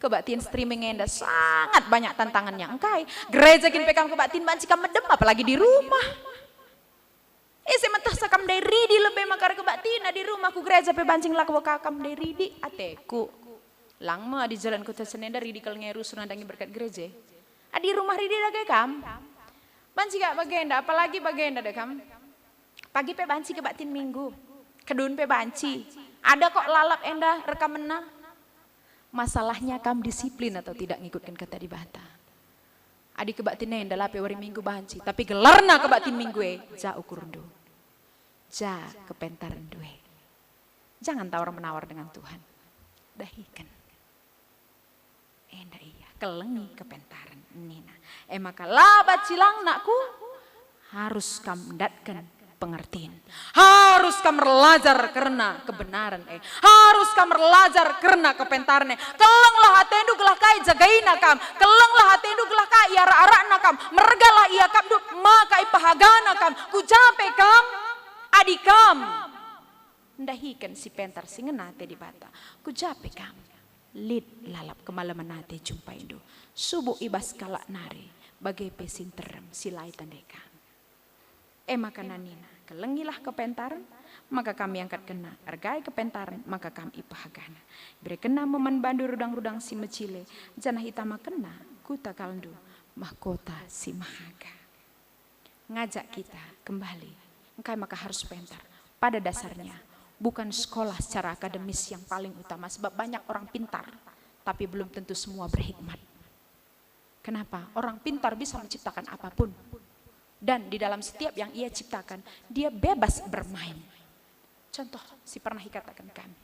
Kebaktiin streaming enda sangat banyak tantangannya. Engkai gereja gini pekam kebaktiin banci kam medem apalagi di rumah. tina di rumah ku gereja pe bancing lah kakam dari di ateku. Lang ma di jalan kota Senenda ridi kal ngeru sunandangi berkat gereja. Di rumah ridi lagi kam. Banci gak bagenda, apalagi bagenda deh kam. Pagi pe banci ke batin minggu. Kedun pe banci. Ada kok lalap enda rekam mena. Masalahnya kam disiplin atau tidak ngikutkan kata di bata. Adi ke batin enda lape wari minggu banci. Tapi gelarna ke batin minggu ja ukurundu. Ja kepentaran duwe. Jangan tawar menawar dengan Tuhan. Dahikan. Enda iya, kelengi kepentaran nina. Maka labat cilang nakku harus kam datkan pengertian. Harus kam belajar karena kebenaran Harus kam belajar karena kepentaran Kelenglah hatendu gelah kai jagaina kam. Kelenglah hatendu gelah kai ara-arana kam. Mergalah ia kam du maka ipahagana kam. Kujape kam adikam. Ndahikan si pentar singena te di bata. Kujape kam. Lid lalap kemalaman nate jumpa Indo. Subuh ibas kalak nari. Bagai pesin terem silai tandeka. Maka nanina. Kelengilah kepentaran. Maka kami angkat kena. Argai kepentaran. Maka kami ipahagana. Beri kena meman bandu rudang-rudang si mecile. Janah hitama kena. Kuta kaldu. Mahkota si mahaga. Ngajak kita kembali. Engkai maka harus pentar. Pada dasarnya. Bukan sekolah secara akademis yang paling utama. Sebab banyak orang pintar. Tapi belum tentu semua berhikmat. Kenapa? Orang pintar bisa menciptakan apapun. Dan di dalam setiap yang ia ciptakan. Dia bebas bermain. Contoh si pernah dikatakan kami.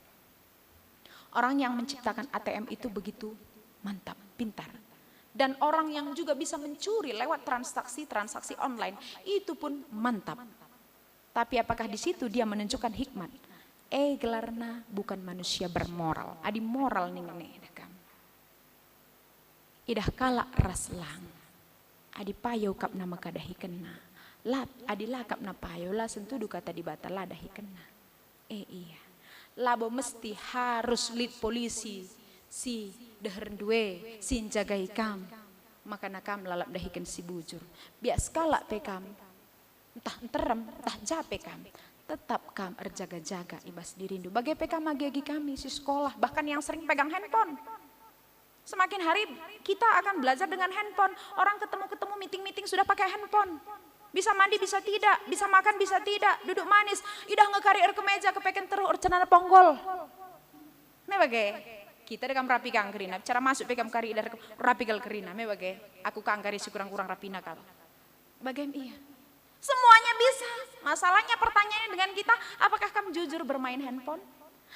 Orang yang menciptakan ATM itu begitu mantap, pintar. Dan orang yang juga bisa mencuri lewat transaksi online. Itu pun mantap. Tapi apakah di situ dia menunjukkan hikmat? Gelarna bukan manusia bermoral. Adi moral nih dekam. Idah kalak raslang. Adi payo kap nama kadahi kena. Lap adi lakap na payo lah sentudu kata di bata lah dahi kena. Iya. Labo mesti harus lead polisi si dehern due si jagai kam. Maka nakam lalap dahikan si bujur. Bias kalak pekam. Entah terem, entah jape kam. Tetap kam erjaga-jaga ibas dirindu. Bagai PK magegi kami si sekolah. Bahkan yang sering pegang handphone. Semakin hari kita akan belajar dengan handphone. Orang ketemu-ketemu meeting-meeting sudah pakai handphone. Bisa mandi bisa tidak. Bisa makan bisa tidak. Duduk manis. Idah ngekari ke meja kepeken terus cenana ponggol. Me bagai. Kita dekam rapi kang kerina. Cara masuk pekam kari idah rapi kal kerina. Me bagai. Aku kang kari si kurang-kurang rapi nakal. Bagai iya. Semuanya bisa. Masalahnya pertanyaannya dengan kita, apakah kamu jujur bermain handphone?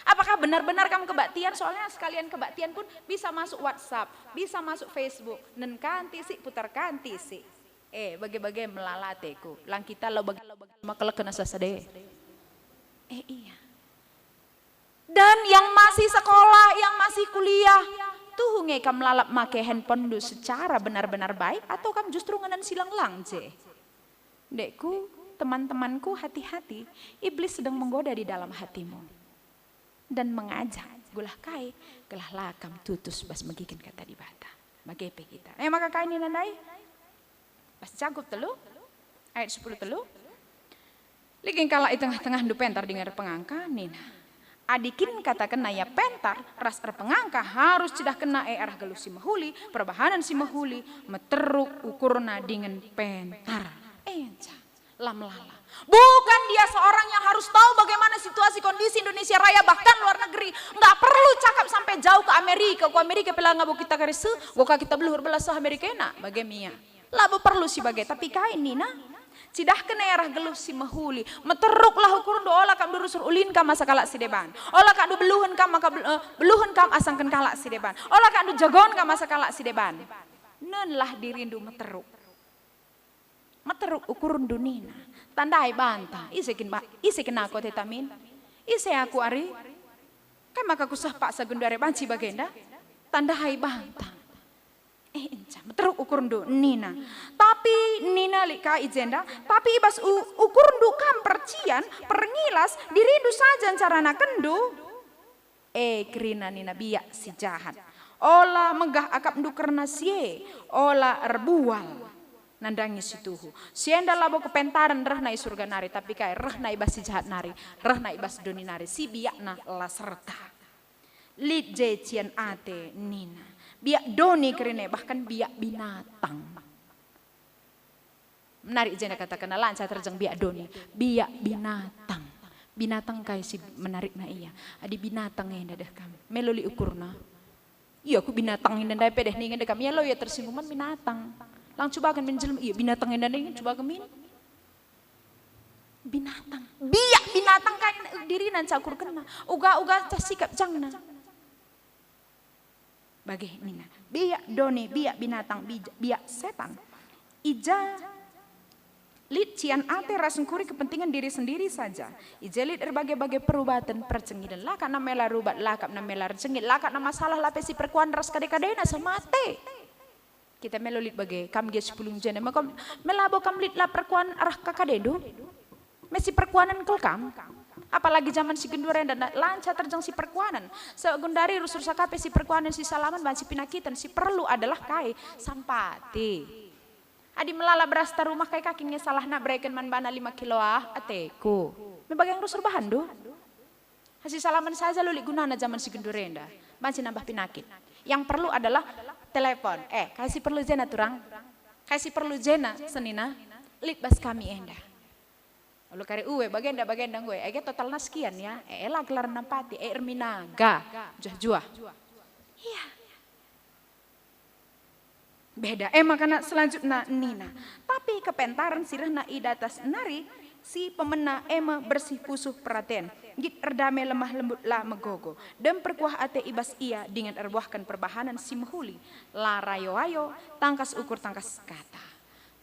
Apakah benar-benar kamu kebaktian? Soalnya sekalian kebaktian pun bisa masuk WhatsApp, bisa masuk Facebook. Nen kanti sih, putar kanti sih. Bagai-bagai melalateku. Lang kita lo bagai makelak kena sasade. Iya. Dan yang masih sekolah, yang masih kuliah, tuh nge kamu lalap make handphone dulu secara benar-benar baik atau kamu justru ngenan silang lang je? Dekku, teman-temanku hati-hati, iblis sedang menggoda di dalam hatimu. Dan mengajak, gulah kai, gelah lakam tutus bas megikin kata di bata. Bagepe kita. Maka kai ini nandai. Bas cagup telu, ayat 10 telu. Liging kala di tengah-tengah du pentar dengar pengangka, nina. Adikin kata kena ya pentar, ras pengangka harus cedah kena arah galus si mahuli, perbahanan si mahuli, meteruk ukurna dengan pentar. Lam lala. Bukan dia seorang yang harus tahu bagaimana situasi kondisi Indonesia Raya bahkan luar negeri. Nggak perlu cakap sampai jauh ke Amerika. Ku Amerika pelang ngabu kita karisu, goka kita beluhur belas Amerika na bagemia. Labu perlu si bagai tapi kain nina. Cidah kena arah gelus si mahuli. Meteruk lah ukur do olah kam durusur ulin kam masa kalak si deban. Olah kam du beluhun kam maka beluhun kam asangkan kalak si deban. Olah kam du jagon kam masa kalak si deban. Nen lah dirindu meteruk. Meteruk ukurun dunina. Tandai bantah. Ise kena aku tetamin. Ise aku ari. Kan maka kusah pak sagundare banci bagenda. Tandai bantah. Meteruk ukurun dunina. Tapi nina lika ijenda. Tapi ibas ukurun du kam percian. Perngilas. Dirindu saja carana kendu. Kerina nina biak si jahat. Olah megah akap ndu kerna sie. Olah erbual. nandangi si tuhu. Sienda labo kepentaran reh nai surga nari, tapi kai reh nai bas si jahat nari, reh nai bas doni nari, si biak na la serta. Lid je cian ate nina, biak doni kerene bahkan biak binatang. Menarik jenda katakan lancar terjang biak doni, biak binatang. Binatang kai si menarik na iya, adi binatang yang dadah kami, meloli ukurna. Iya aku binatang yang dadah pedeh nih dadah kami, ya lo ya tersinggungan binatang. Lang coba akan menjelma, iya binatang yang dadah ini coba kemin. Binatang, biak binatang kan diri nan cakur kena, uga sikap jangna. Bagi nina, biak doni, biak binatang, biak setan. Ija lid cian ate rasun kuri kepentingan diri sendiri saja. Ijelit berbagai-bagai perubatan percengidan. Lakak na mela rubat, lakak na mela cengit, lakak na masalah lapesi perkuan ras kade-kadena semate. Kita melolit bagai kam dia 10 jana. Melabo kam lit la perkuan arah kakadedo. Mesi perkuanan kelkam. Apalagi zaman si genduren dan lancar terjang si perkuanan. Segundari rusur sakape si perkuanan si salaman ban si pinakitan si perlu adalah kai sampati. Adi melala beras tar rumah kayak kakinya salah nak berikan man bana 5 kilo ateku. Membagai yang rusur bahan do. Hasil salaman saja lulik gunana zaman si gendurenda. Masih nambah penyakit. Yang perlu adalah telepon. Kasih perlu jena turang. Kasih perlu jena senina. Lik bas kami enda. Lalu kari uwe bagenda gue. Ege total naskian ya. Elah gelar nampati. Erminaga. Juah. Iya. Beda makana selanjutnya nina. Tapi kepentaran sirahna idatas nari si pemena bersih pusuh perhatian. Git erdame lemah lembut lah megogo. Dan perkuah ate ibas ia dengan erbuahkan perbahanan si mehuli. La rayo ayo tangkas ukur tangkas kata.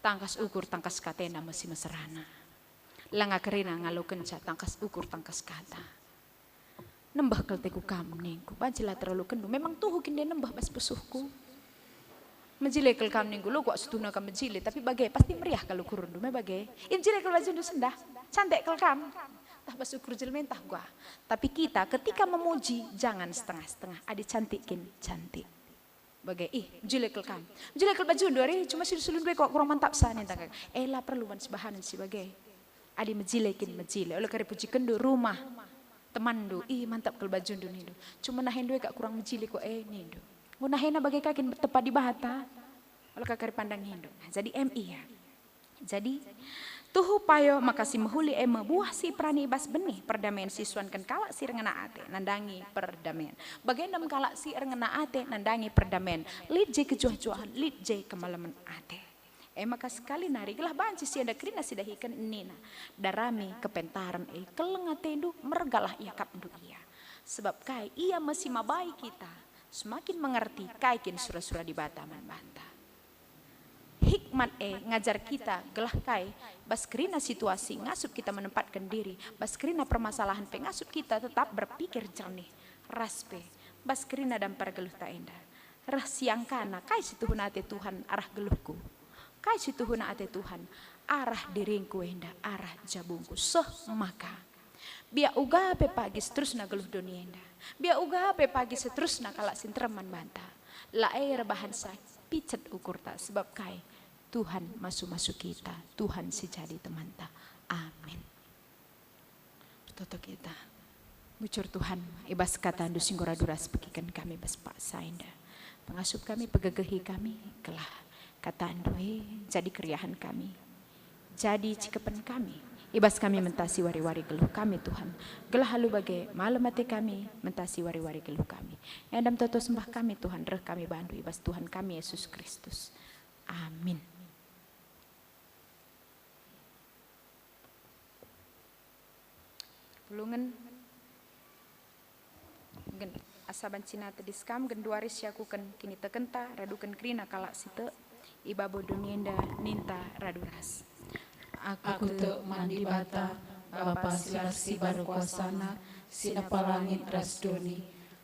Tangkas ukur tangkas katena masih meserana. Langa kerina ngalu kenca tangkas ukur tangkas kata. Nembah kelteku kam nengku. Bajilah terlalu kendu. Memang tuhukin dia nembah bas pusuhku. Menjile kel kam ninggu lo kok setuna kam menjile tapi bagai pasti meriah kalau kurundu me bagai injile kel baju sendah cantik kel kam tah basukur jelmentah gua tapi kita ketika memuji jangan setengah-setengah adi cantikin cantik bagai jile kel kam jile kel baju dori cuma sulun gue kok kurang mantap sana entah lah perlu man sebahanan si bagai adi menjilekin menjile oleh kare puji kendu rumah temandu mantap kel baju nidu cuma nahen dua kak kurang menjile kok nidu Munahena bagai kakin tepat di bahata. Kalau kakari pandang Hindu. Jadi MI ya. Jadi tuhu payo makasi mehuli buah si prani ibas benih perdamaian siswankan kalak si rengena ate nandangi perdamaian. Bagendam kalak si rengena ate nandangi perdamaian. Lid je kejuah-juahan, lid je kemalaman ate. Maka sekali nari gelah banci si ada krina si dahikan nina. Darami kepentaran kelengatendu mergalah ia kapdu ia. Sebab kai ia masih mabai kita. Semakin mengerti kaikin surah-surah di bataman banta. Hikmat ngajar kita gelah kai baskrina situasi ngasup kita menempatkan diri. Baskrina permasalahan ngasup kita tetap berpikir jernih. Raspe baskrina dan pergeluh tak endah. Rahsiangkana kai situhuna ate Tuhan arah geluhku. Kai situhuna ate Tuhan arah diringku endah arah jabungku. Maka biar uga pe pagi seterusna geluh dunia endah. Biar uga pe pagi seterusna kalak sintreman banta. La rebahan sa picet ukur tak sebab kai Tuhan masuk kita. Tuhan si jadi teman ta. Amin. Toto kita. Bucur Tuhan ibas kata andu singgora duras pekikan kami bas pak sainda. Pengasup kami pegegehi kami kelah kata andu jadi keriahan kami. Jadi cikepan kami. Ibas kami mentasi wari-wari geluh kami Tuhan. Gelah halu bagai malam mati kami mentasi wari-wari geluh kami. Endam toto sembah kami Tuhan. Reh kami bantu ibas Tuhan kami Yesus Kristus. Amin. Pulungan. Gen asaban cina tediskam genduaris yakukan kini tekenta radukan krina kalak site. Ibabo dunienda ninta raduras. Aku te mandi bata, Bapa silar si baru kuasana, sinapa langit ras doni.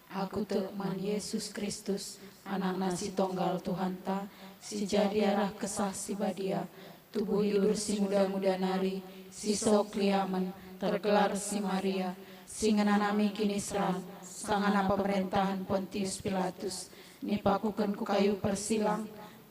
Aku te man Yesus Kristus, anak nasi tonggal Tuhan ta, si jadi arah kesah si badia, tubuh hidur si muda-muda nari, si sok liaman, tergelar si Maria, si ngenanami kini serang, sangana pemerintahan Pontius Pilatus, nipakukan ku kayu persilang,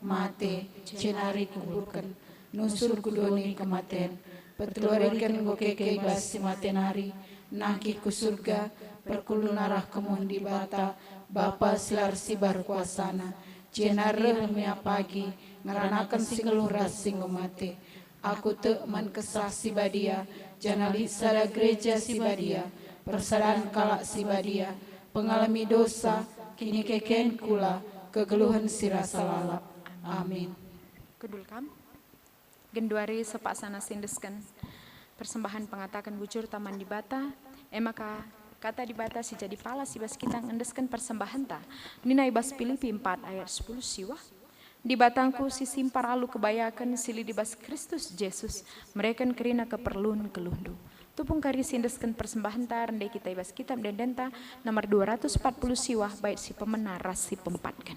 mate cenari kuburkan nusur kudoni kematen petelurikan gokeke basi matenari naki ku surga perkulu narah kemun di bata Bapa silar sibar kuasana cenare mia pagi ngaranakan singeluras singomate aku te man kesah sibadia janali sada gereja sibadia persadaran kalak sibadia pengalami dosa kini keken kula kegeluhan sirasa lalap amin. Kudul kam genduari sepak sana sindeskan persembahan pengatakan bujur taman di bata emaka kata di bata si jadi pala si bas kita ngendeskan persembahan ta nina ibas Filipi 4 ayat 10 siwah di batangku si simpar alu kebayakan sili di bas Kristus Yesus mereka kerina keperluan kelundu tupung kari sindeskan persembahan ta rendai kita ibas kitab dan denta nomor 240 siwah baik si pemenar ras si pempatkan.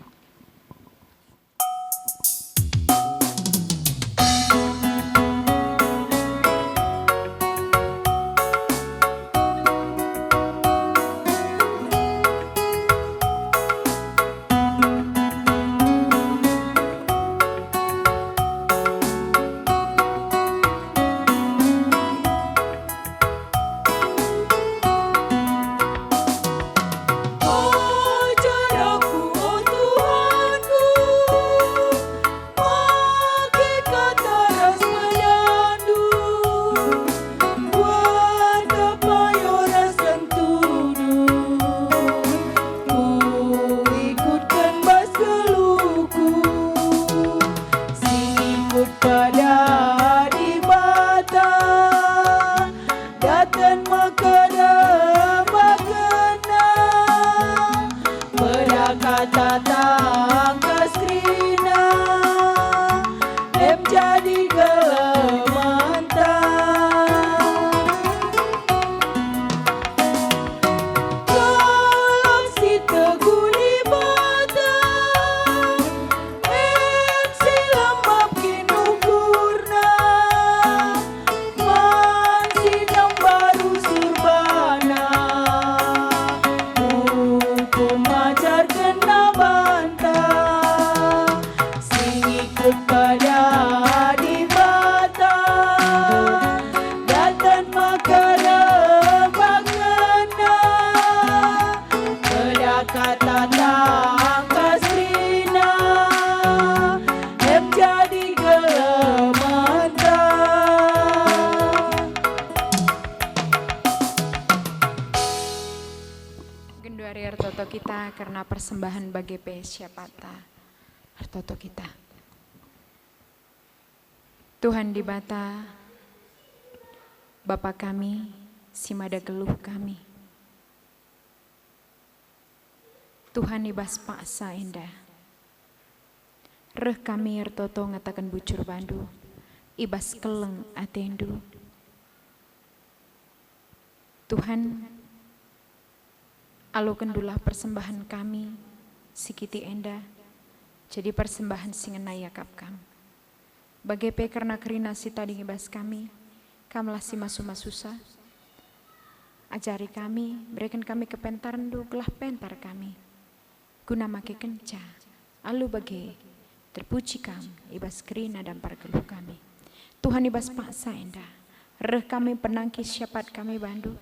Kita karena persembahan bagi siapata hartoto kita Tuhan di bata Bapa kami simada geluh kami Tuhan ibas paksa indah reh kami hartoto ngatakan bucur bandu ibas keleng atendu Tuhan alukendulah persembahan kami sikiti enda jadi persembahan singena yakap kam bagepe karena kerina sita dingibas kami kamlah si masuma-susah ajari kami berikan kami kepentaran du gelah pentar kami guna make kenca alu bage terpuji kam ibas kerina dan pargeluh kami Tuhan ibas paksa enda reh kami penangkis syapat kami bandu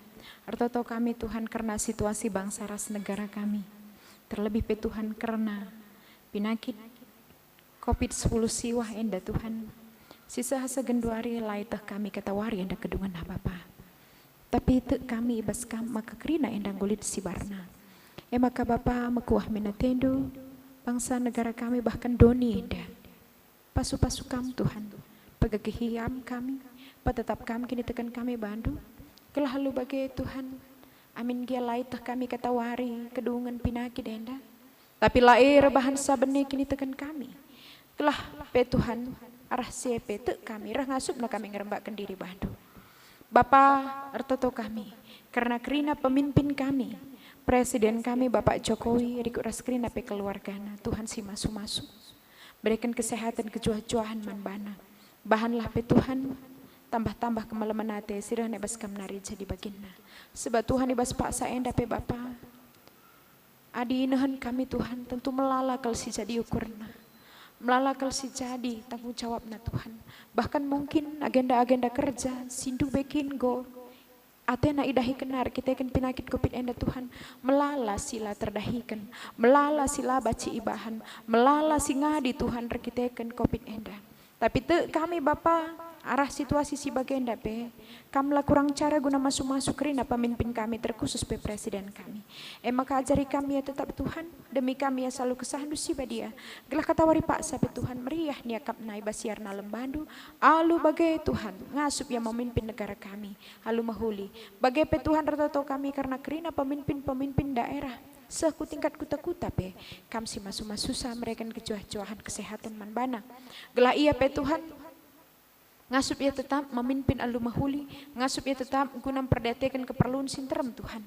Artoto kami Tuhan karena situasi bangsa ras negara kami. Terlebih Tuhan karena penyakit COVID-19 siwah enda Tuhan. Sisa hasa genduari laitah kami ketawari enda kedungan Bapa. Tapi itu kami ibas kam maka kerina enda gulit si barna. Maka Bapa mekuah menatendu bangsa negara kami bahkan doni enda. Pasu-pasu kam Tuhan. Pagagihiam kami. Patetap kami kini tekan kami bandu. Kelah halu bagi Tuhan, amin gia laitah kami katawari kedungan pinaki denda. Tapi lai rebahan sabene kini tekan kami. Kelah pe Tuhan arah siepe te kami rah ngasup na kami ngerembakkan diri bandu. Bapa artoto kami karena kerina pemimpin kami, presiden kami Bapak Jokowi rikut ras kerina pe keluargana Tuhan si masu-masu. Berikan kesehatan kejuah-juahan manbana. Bahanlah pe Tuhan tambah-tambah kemalaman hati sirah nebas kam nari jadi baginna sebab Tuhan ibas paksa enda pe Bapa adi inahan kami Tuhan tentu melala kalau si jadi ukurna melalakal si jadi tanggung jawabna Tuhan. Bahkan mungkin agenda-agenda kerja sindu bekin go atena idahi kenar kita ikan penyakit COVID enda Tuhan, melala sila terdahikan, melala sila baci ibahan, melala singa di Tuhan kita ikan COVID enda. Tapi kami Bapa arah situasi si bagenda pe, kamlah kurang cara guna masuk rina pemimpin kami terkhusus pe presiden kami. Maka ajari kami ya tetap Tuhan, demi kami ya selalu kesahandu si badia. Gelah kata wari Pak sape Tuhan meriah niakap nai basiarna lembandu, alu bagai Tuhan ngasup yang memimpin negara kami, alu mahuli. Bagai pe Tuhan retoto kami karena kerina pemimpin daerah. Seku tingkat kuta-kuta pe, kam si masuk susah mereka kejuah-juahan kesehatan manbana. Gelah iya pe Tuhan, ngasup ia tetap memimpin alu mahuli, ngasup ia tetap guna memperdayakan keperluan sinterem Tuhan.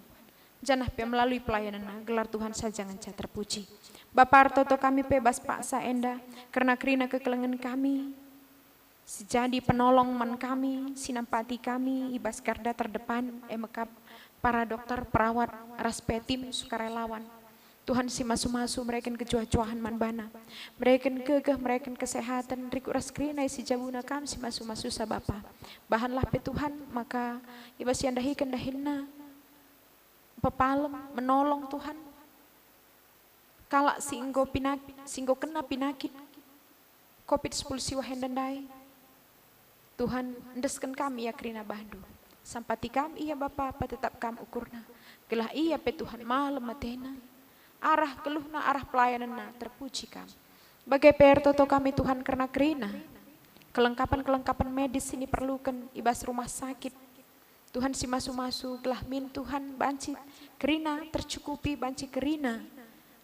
Janah pe melalui pelayanan gelar Tuhan saja nganca terpuji. Bapa artoto kami pe bas paksa enda, karena kerina kekelengan kami, sejadi penolong man kami, sinampati kami, ibas garda terdepan, emekap para dokter, perawat, raspetim, sukarelawan. Tuhan si masu-masu mereka kejuah-juahan manbana. Mereka kegah, mereka kesehatan. Riku raskrina si jabuna kam si masu-masu sa Bapa. Bahanlah pe Tuhan, maka ibas yang dahikan dahilna. Pepalem, menolong Tuhan. Kalak singgo kena pinakit. COVID-10 siwa hendandai. Tuhan, endeskan kami ya krina bandu. Sampati kami iya Bapa, tetap kam ukurna. Gelah iya pe Tuhan malam matena. Arah keluhna, arah pelayananna terpuji kami. Bagai PR toto kami Tuhan karena kerina. Kelengkapan medis ini perlukan ibas rumah sakit. Tuhan si masu-masu gelah min Tuhan banci kerina tercukupi banci kerina.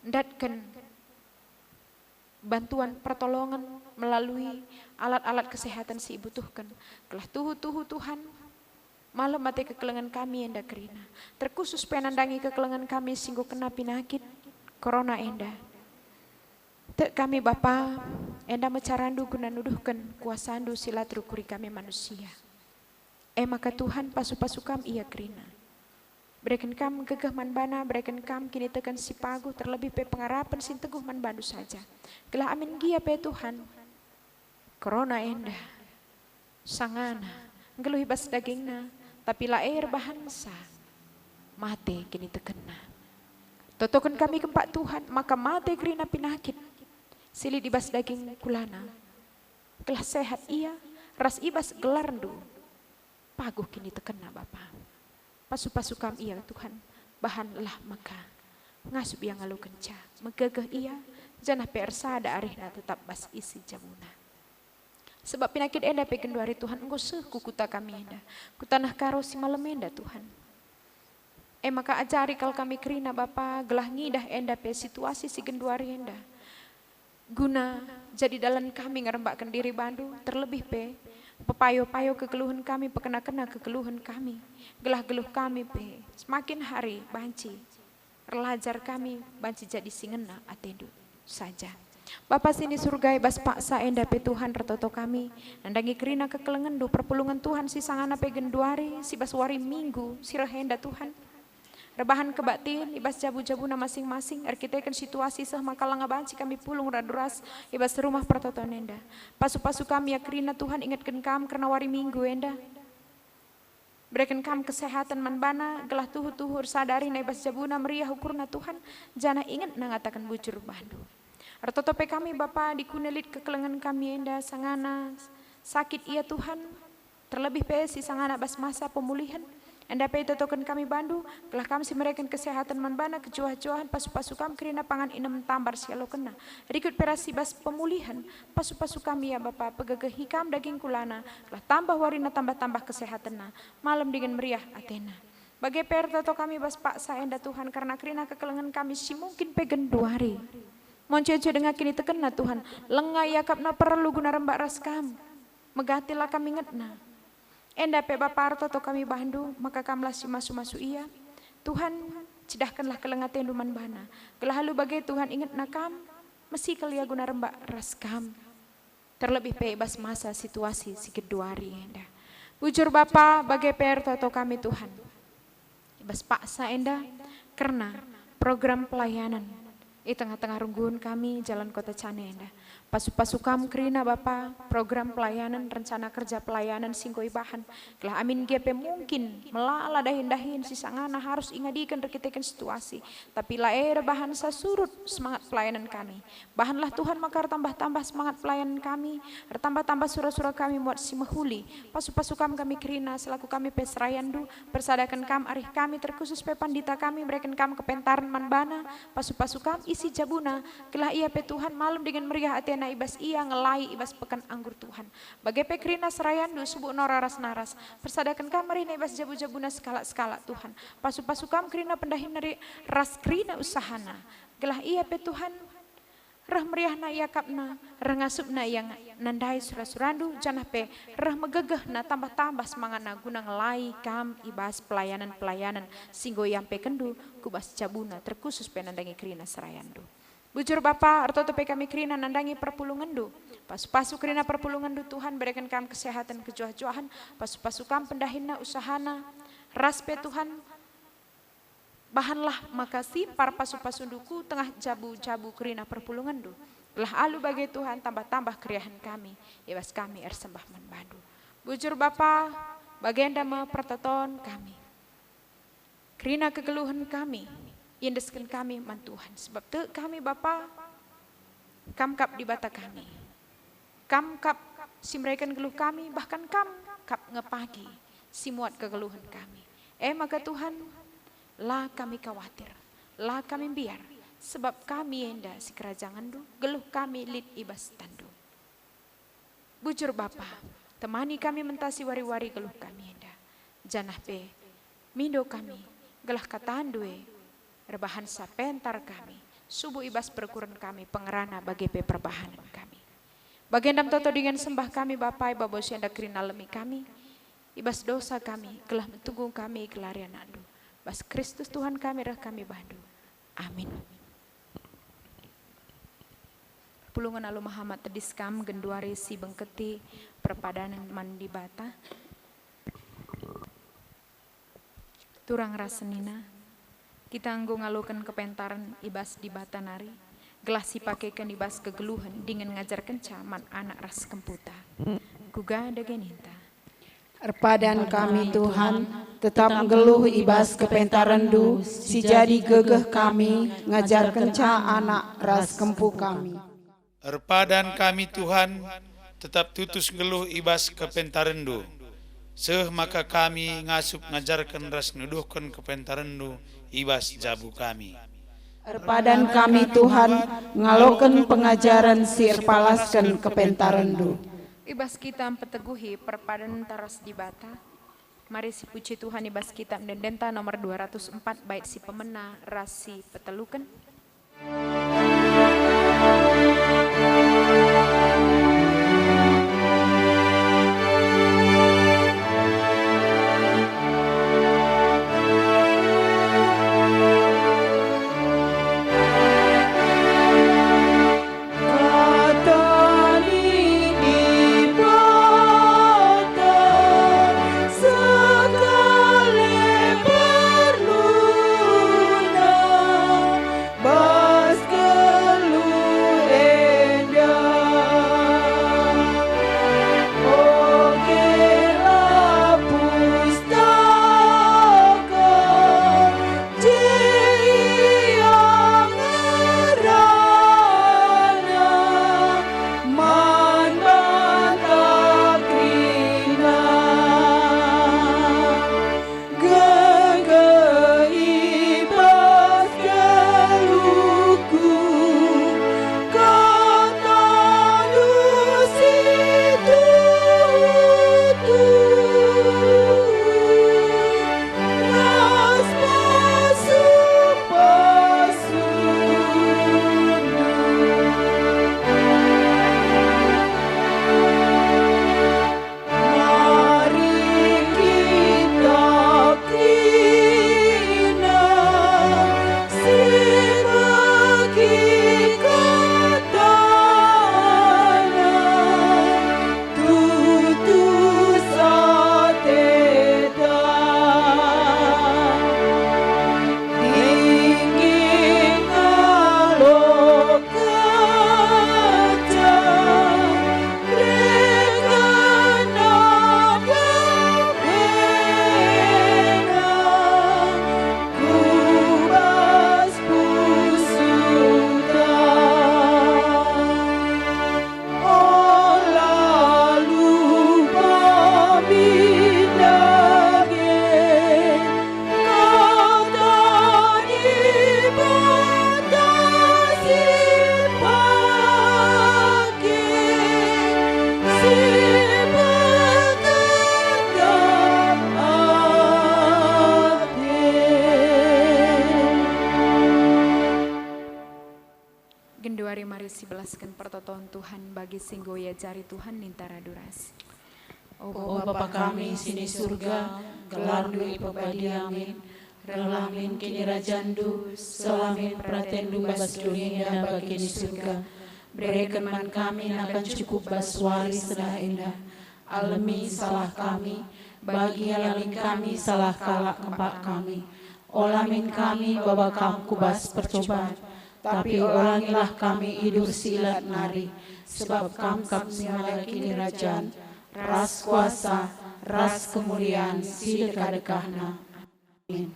Ndatkan bantuan pertolongan melalui alat-alat kesehatan si butuhkan. Gelah tuhu Tuhan. Malam mati kekelengan kami enda kerina. Terkhusus penandangi kekelengan kami singgo kena pinakit corona enda. Tek kami Bapa enda mecarandu guna nuduhkan kuasandu sila terukuri kami manusia. Maka Tuhan pasu-pasu kami iya kerina. Berikan kami gegah manbana, berikan kami kini tekan si pagu terlebih pe pengarapan sin teguh manbandu saja. Gelah amin gia pe Tuhan. Corona enda. Sangana. Ngeluh ibas dagingna. Tapi laer bahansa mate kini tekena. Totokan kami kempak Tuhan, maka mate kerina pinakit. Sili dibas daging kulana. Gelah sehat ia, ras ibas gelarndu. Paguh kini tekena Bapa. Pasu-pasu kami ia Tuhan, bahanlah maka. Ngasup yang ngalu kenca, megegeh ia, janah persa ada arihna tetap bas isi jamuna. Sebab penyakit enda peken duari Tuhan, engkau kukuta kami enda. Kutanah karo si malam enda Tuhan. Maka ajari kalau kami kerina Bapa, gelah ngidah enda pe situasi si genduari enda. Guna jadi dalam kami ngerembakkan diri bandu, terlebih pe pepayo-payo kekeluhan kami, pekena-kena kekeluhan kami. Gelah-geluh kami pe, semakin hari banci. Relajar kami, banci jadi singena atendu saja. Bapa sini surgai bas paksa enda pe Tuhan retoto kami. Nandangi kerina kekelengan do perpulungan Tuhan si sangana pe genduari, si bas wari minggu, si rahenda Tuhan. Rebahan kebatin, ibas jabu-jabuna masing-masing, arkiteken situasi seh makalang abanci kami pulung raduras, ibas rumah pertoto enda. Pasu-pasu kami ya kerina Tuhan ingatkan kam karena wari minggu enda. Berikan kam kesehatan manbana, gelah tuhu-tuhur sadari na ibas jabuna meriah ukurna Tuhan, jana ingat nangatakan bujur bandu. Artotope kami Bapa dikunelit kekelengan kami enda sangana sakit ia Tuhan terlebih pesi sangana bas masa pemulihan enda pe totokan kami bandu gelah kami si mereka kesehatan manbana kejuah-juahan pasu-pasu kami kerina pangan inem tambar sialo kena rikut perasi bas pemulihan pasu-pasu kami ya Bapa pegegehi kam daging kulana gelah tambah warina tambah-tambah kesehatanna malam dengan meriah Athena. Bagai per toto kami bas paksa enda Tuhan karena kerina kekelengan kami si mungkin pegen duari. Moncejo dengan kini tekena Tuhan, lengai yakapna perlu guna rembak raskam, megatilah kami ngetna. Enda pe Bapa artoto kami bandu, maka kamlah si masu-masu iya. Tuhan, cidahkanlah kelengat tenduman bana. Gelah halu bagai Tuhan ingat nakam, mesti kalia guna rembak raskam. Terlebih pe bas masa situasi si keduari enda. Bujur Bapa bagai pe artoto kami Tuhan. Bas paksa enda, karena program pelayanan. Di tengah-tengah rungguan kami jalan kota Cane enda. Pasu-pasukam kerina Bapa, program pelayanan, rencana kerja pelayanan singgoi bahan. Kelah amin GP mungkin melala dahin-dahin sisangana harus ingadikan rekitekan situasi. Tapi lah bahan sasurut semangat pelayanan kami. Bahanlah Tuhan maka tambah-tambah semangat pelayanan kami. Tambah-tambah surah-surah kami buat si mahuli. Pasu-pasukam kami kerina selaku kami pesrayandu. Persadakan kam arih kami terkhusus pepandita kami. Mereka kam kepentaran manbana. Pasu-pasukam isi jabuna. Kelah ia pe Tuhan malam dengan meriah hati na ibas ia ngelai ibas pekan anggur Tuhan. Bagai pekrina serayandu subuh noraras naras. Persadakan kamari na ibas jabu-jabuna skala-skala Tuhan. Pasu-pasu kam krina pendahin nari ras krina usahana. Gelah ia pe Tuhan rah meriah na ia kapna. Rah ngasup na yang nandai surah-surandu janah pe. Rah megegeh na tambah-tambah semangat na guna ngelai kam ibas pelayanan-pelayanan. Singgo yang pe kendu kubas jabuna terkhusus pe nandangi krina serayandu. Bujur Bapa, arto pe kami kerina nandangi perpulungan du. Pasu-pasu kerina perpulungan du Tuhan berikan kami kesehatan kejuah-juahan. Pasu-pasu kami pendahina usahana. Raspe Tuhan. Bahanlah makasih para pasu-pasu duku tengah jabu-jabu kerina perpulungan du. Lah alu bagi Tuhan tambah-tambah keriahan kami. Ibas kami ersembah manbandu. Bujur Bapa, bagian dama pertoton kami. Kerina kegeluhan kami. Indeskan kami man Tuhan. Sebab tu kami Bapa kamkap di bata kami. Kamkap simraikan geluh kami. Bahkan kamkap ngepagi simuat kegeluhan kami. Maka Tuhan lah kami khawatir. Lah kami biar. Sebab kami enda si kerajaan du. Geluh kami lid ibas tandu. Bujur Bapa. Temani kami mentasi wari-wari geluh kami enda. Janah pe. Mindo kami. Gelah katandue. Rebahan sapentar kami, subuh ibas perkuran kami, pengerana bagi perbahanan kami. Bagendam toto dengan sembah kami Bapak Ibu sianda kerina lemi kami, ibas dosa kami, gelah menunggu kami kelarian andu. Bas Kristus Tuhan kami rah kami bandu. Amin. Pulungan alu Muhammad tediskam genduari si bengketi perpadanan mandi bata. Turang rasenina. Kita anggo ngalukan kepentaran ibas di bata nari. Gelas si pakaikan ibas kegeluhan dengan ngajar kencaman anak ras kemputa. Guga dageninta. Erpadan kami Tuhan, tetap ngeluh ibas kepentaran du, si jadi gegeh kami, ngajar kenca anak ras kempu kami. Erpadan kami Tuhan, tetap tutus ngeluh ibas kepentaran du. Seh maka kami ngasup ngajarkan ras nuduhkan kepentaran du. Ibas jabu kami. Erpadan kami Tuhan, ngaloken pengajaran sir palaskan kepentaran du. Ibas kita peteguhi perpadan taras di bata. Mari si puji Tuhan ibas kita mendenta nomor 204 bait si pemena rasi petelukan. Bos resi belaskan pertotoan Tuhan bagi singgoya jari Tuhan nintara duras. O Bapa kami sini surga, gelardu ipabadi amin. Relamin kini rajandu, selamin pratendu bas dunia bagi di surga. Berikan man kami akan cukup baswari sedah indah. Alami salah kami, bagi alamin kami salah kalak empat kami. Olamin kami bawa kam kubas percobaan, tapi olangilah kami idur silat nari. Sebab kam semua kini rajan, ras kuasa, ras kemuliaan, si dekah-dekahna. Amin.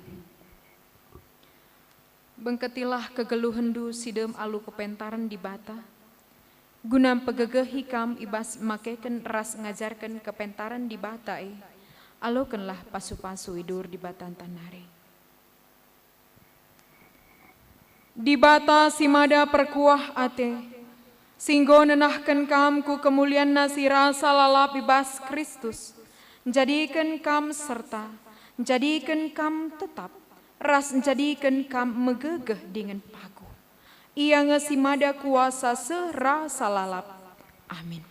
Bengketilah kegeluhendu sidem alu kepentaran di bata. Gunam pegegeh hikam ibas makeken ras ngajarkan kepentaran di bata alokenlah pasu-pasu idur di batan tanare. Di bata simada perkuah ate, singgo nenahkan kam ku kemuliaan nasi rasa lalap ibas Kristus. Jadikan kam serta, jadikan kam tetap, ras jadikan kam megegeh dengan pagu. Ia ngesimada kuasa serasa lalap. Amin.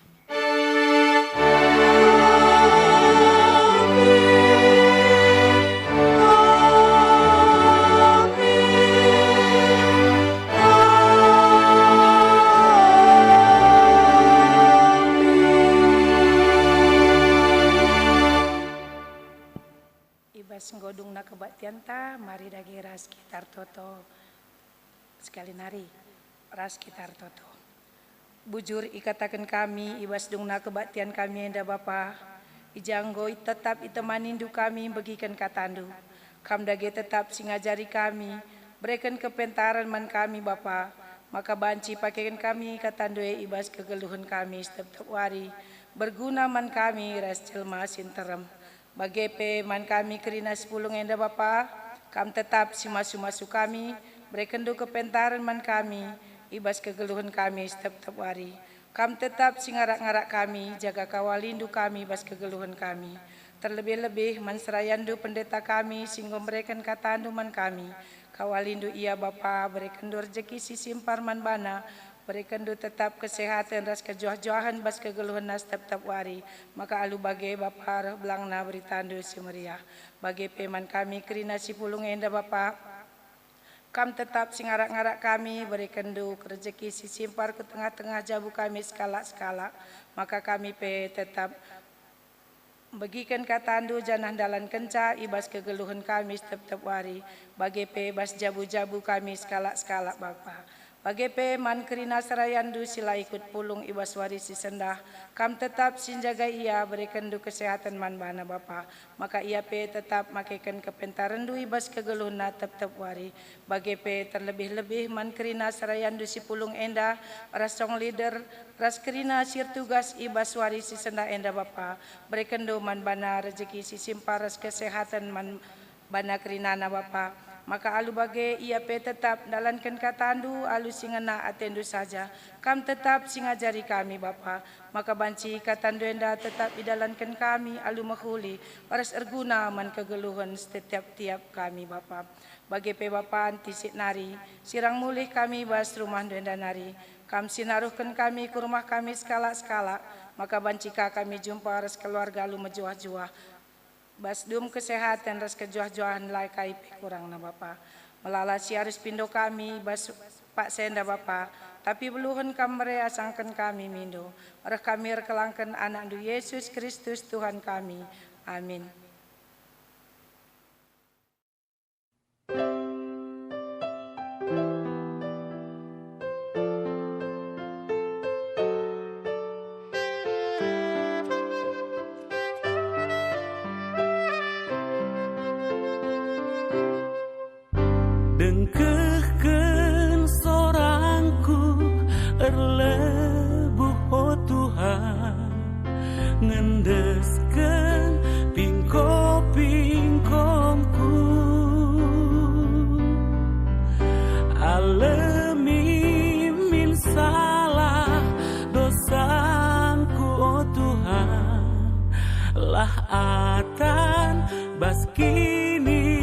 Ibas nggodung na kebaktian ta, mari dagi ras kitar toto. Sekali nari, ras kitar toto. Bujur ikatakan kami, ibas dungna kebaktian kami enda Bapa. Ijanggoi tetap itemanindu kami, bagikan katandu. Kam dage tetap singajari kami, berikan kepentaran man kami Bapa. Maka banci pakaikan kami katandu ibas kegeluhan kami setiap wari. Berguna man kami ras jelma sinterem. Bagepe man kami kerina 10 enda Bapa. Kam tetap simasu-masu kami, berikan do kepentaran man kami, ibas kegeluhan kami setiap hari. Kam tetap singarak-ngarak kami, jaga kawalindu kami ibas kegeluhan kami. Terlebih-lebih man serayandu pendeta kami, singgo berikan katandu man kami. Kawalindu ia Bapa, berikan do rezeki sisimpar man bana, berikan do tetap kesehatan ras kejoah-joahan bas kegeluhan nas setiap hari. Maka alu bagai Bapa belangna beritandu si meriah. Bagai peman kami kerina si pulung enda Bapa. Kam tetap singarak-ngarak kami, berikan do rezeki sisimpar ke tengah-tengah jabu kami skala-skala. Maka kami pe tetap bagikan katandu janah dalan kenca ibas kegeluhan kami setiap hari. Bagi pe bas jabu-jabu kami skala-skala Bapa. Bagi pe man kerina serayandu sila ikut pulung ibas warisi sendah. Kam tetap sinjaga ia berikan du kesehatan man bana Bapa. Maka ia pe tetap makaikan kepentaran du ibas kegeluhan na tetap wari. Bagi pe terlebih-lebih man kerina serayandu si pulung enda. Ras song leader, ras kerina sir tugas ibas warisi sendah enda Bapa. Berikan du man bana rezeki si simpar ras kesehatan man bana kerina na Bapa. Maka alu bagai ia pe tetap dalankan katandu alu singena atendu saja. Kam tetap singajari kami Bapa. Maka banci katandu enda tetap idalankan kami alu mahuli. Waras erguna man kegeluhan setiap-tiap kami Bapa. Bagi pe Bapa antisik nari. Sirang mulih kami bas rumah enda nari. Kam sinaruhkan kami ke rumah kami skala-skala. Maka bancika kami jumpa waras keluarga alu mejuah-juah. Bas dum kesehatan ras kejoah-joahan lai kai kurang na Bapa. Melala si harus pindo kami bas Pak Senda Bapa. Tapi beluhun kamre asangkan kami mindo. Arah kami rekelangkan anak du Yesus Kristus Tuhan kami. Amin. Dengkehkeun sorangku erlebuh oh Tuhan, ngendeskeun pingko-pingkomku, alemi min salah dosaku oh Tuhan, lah atan bas kini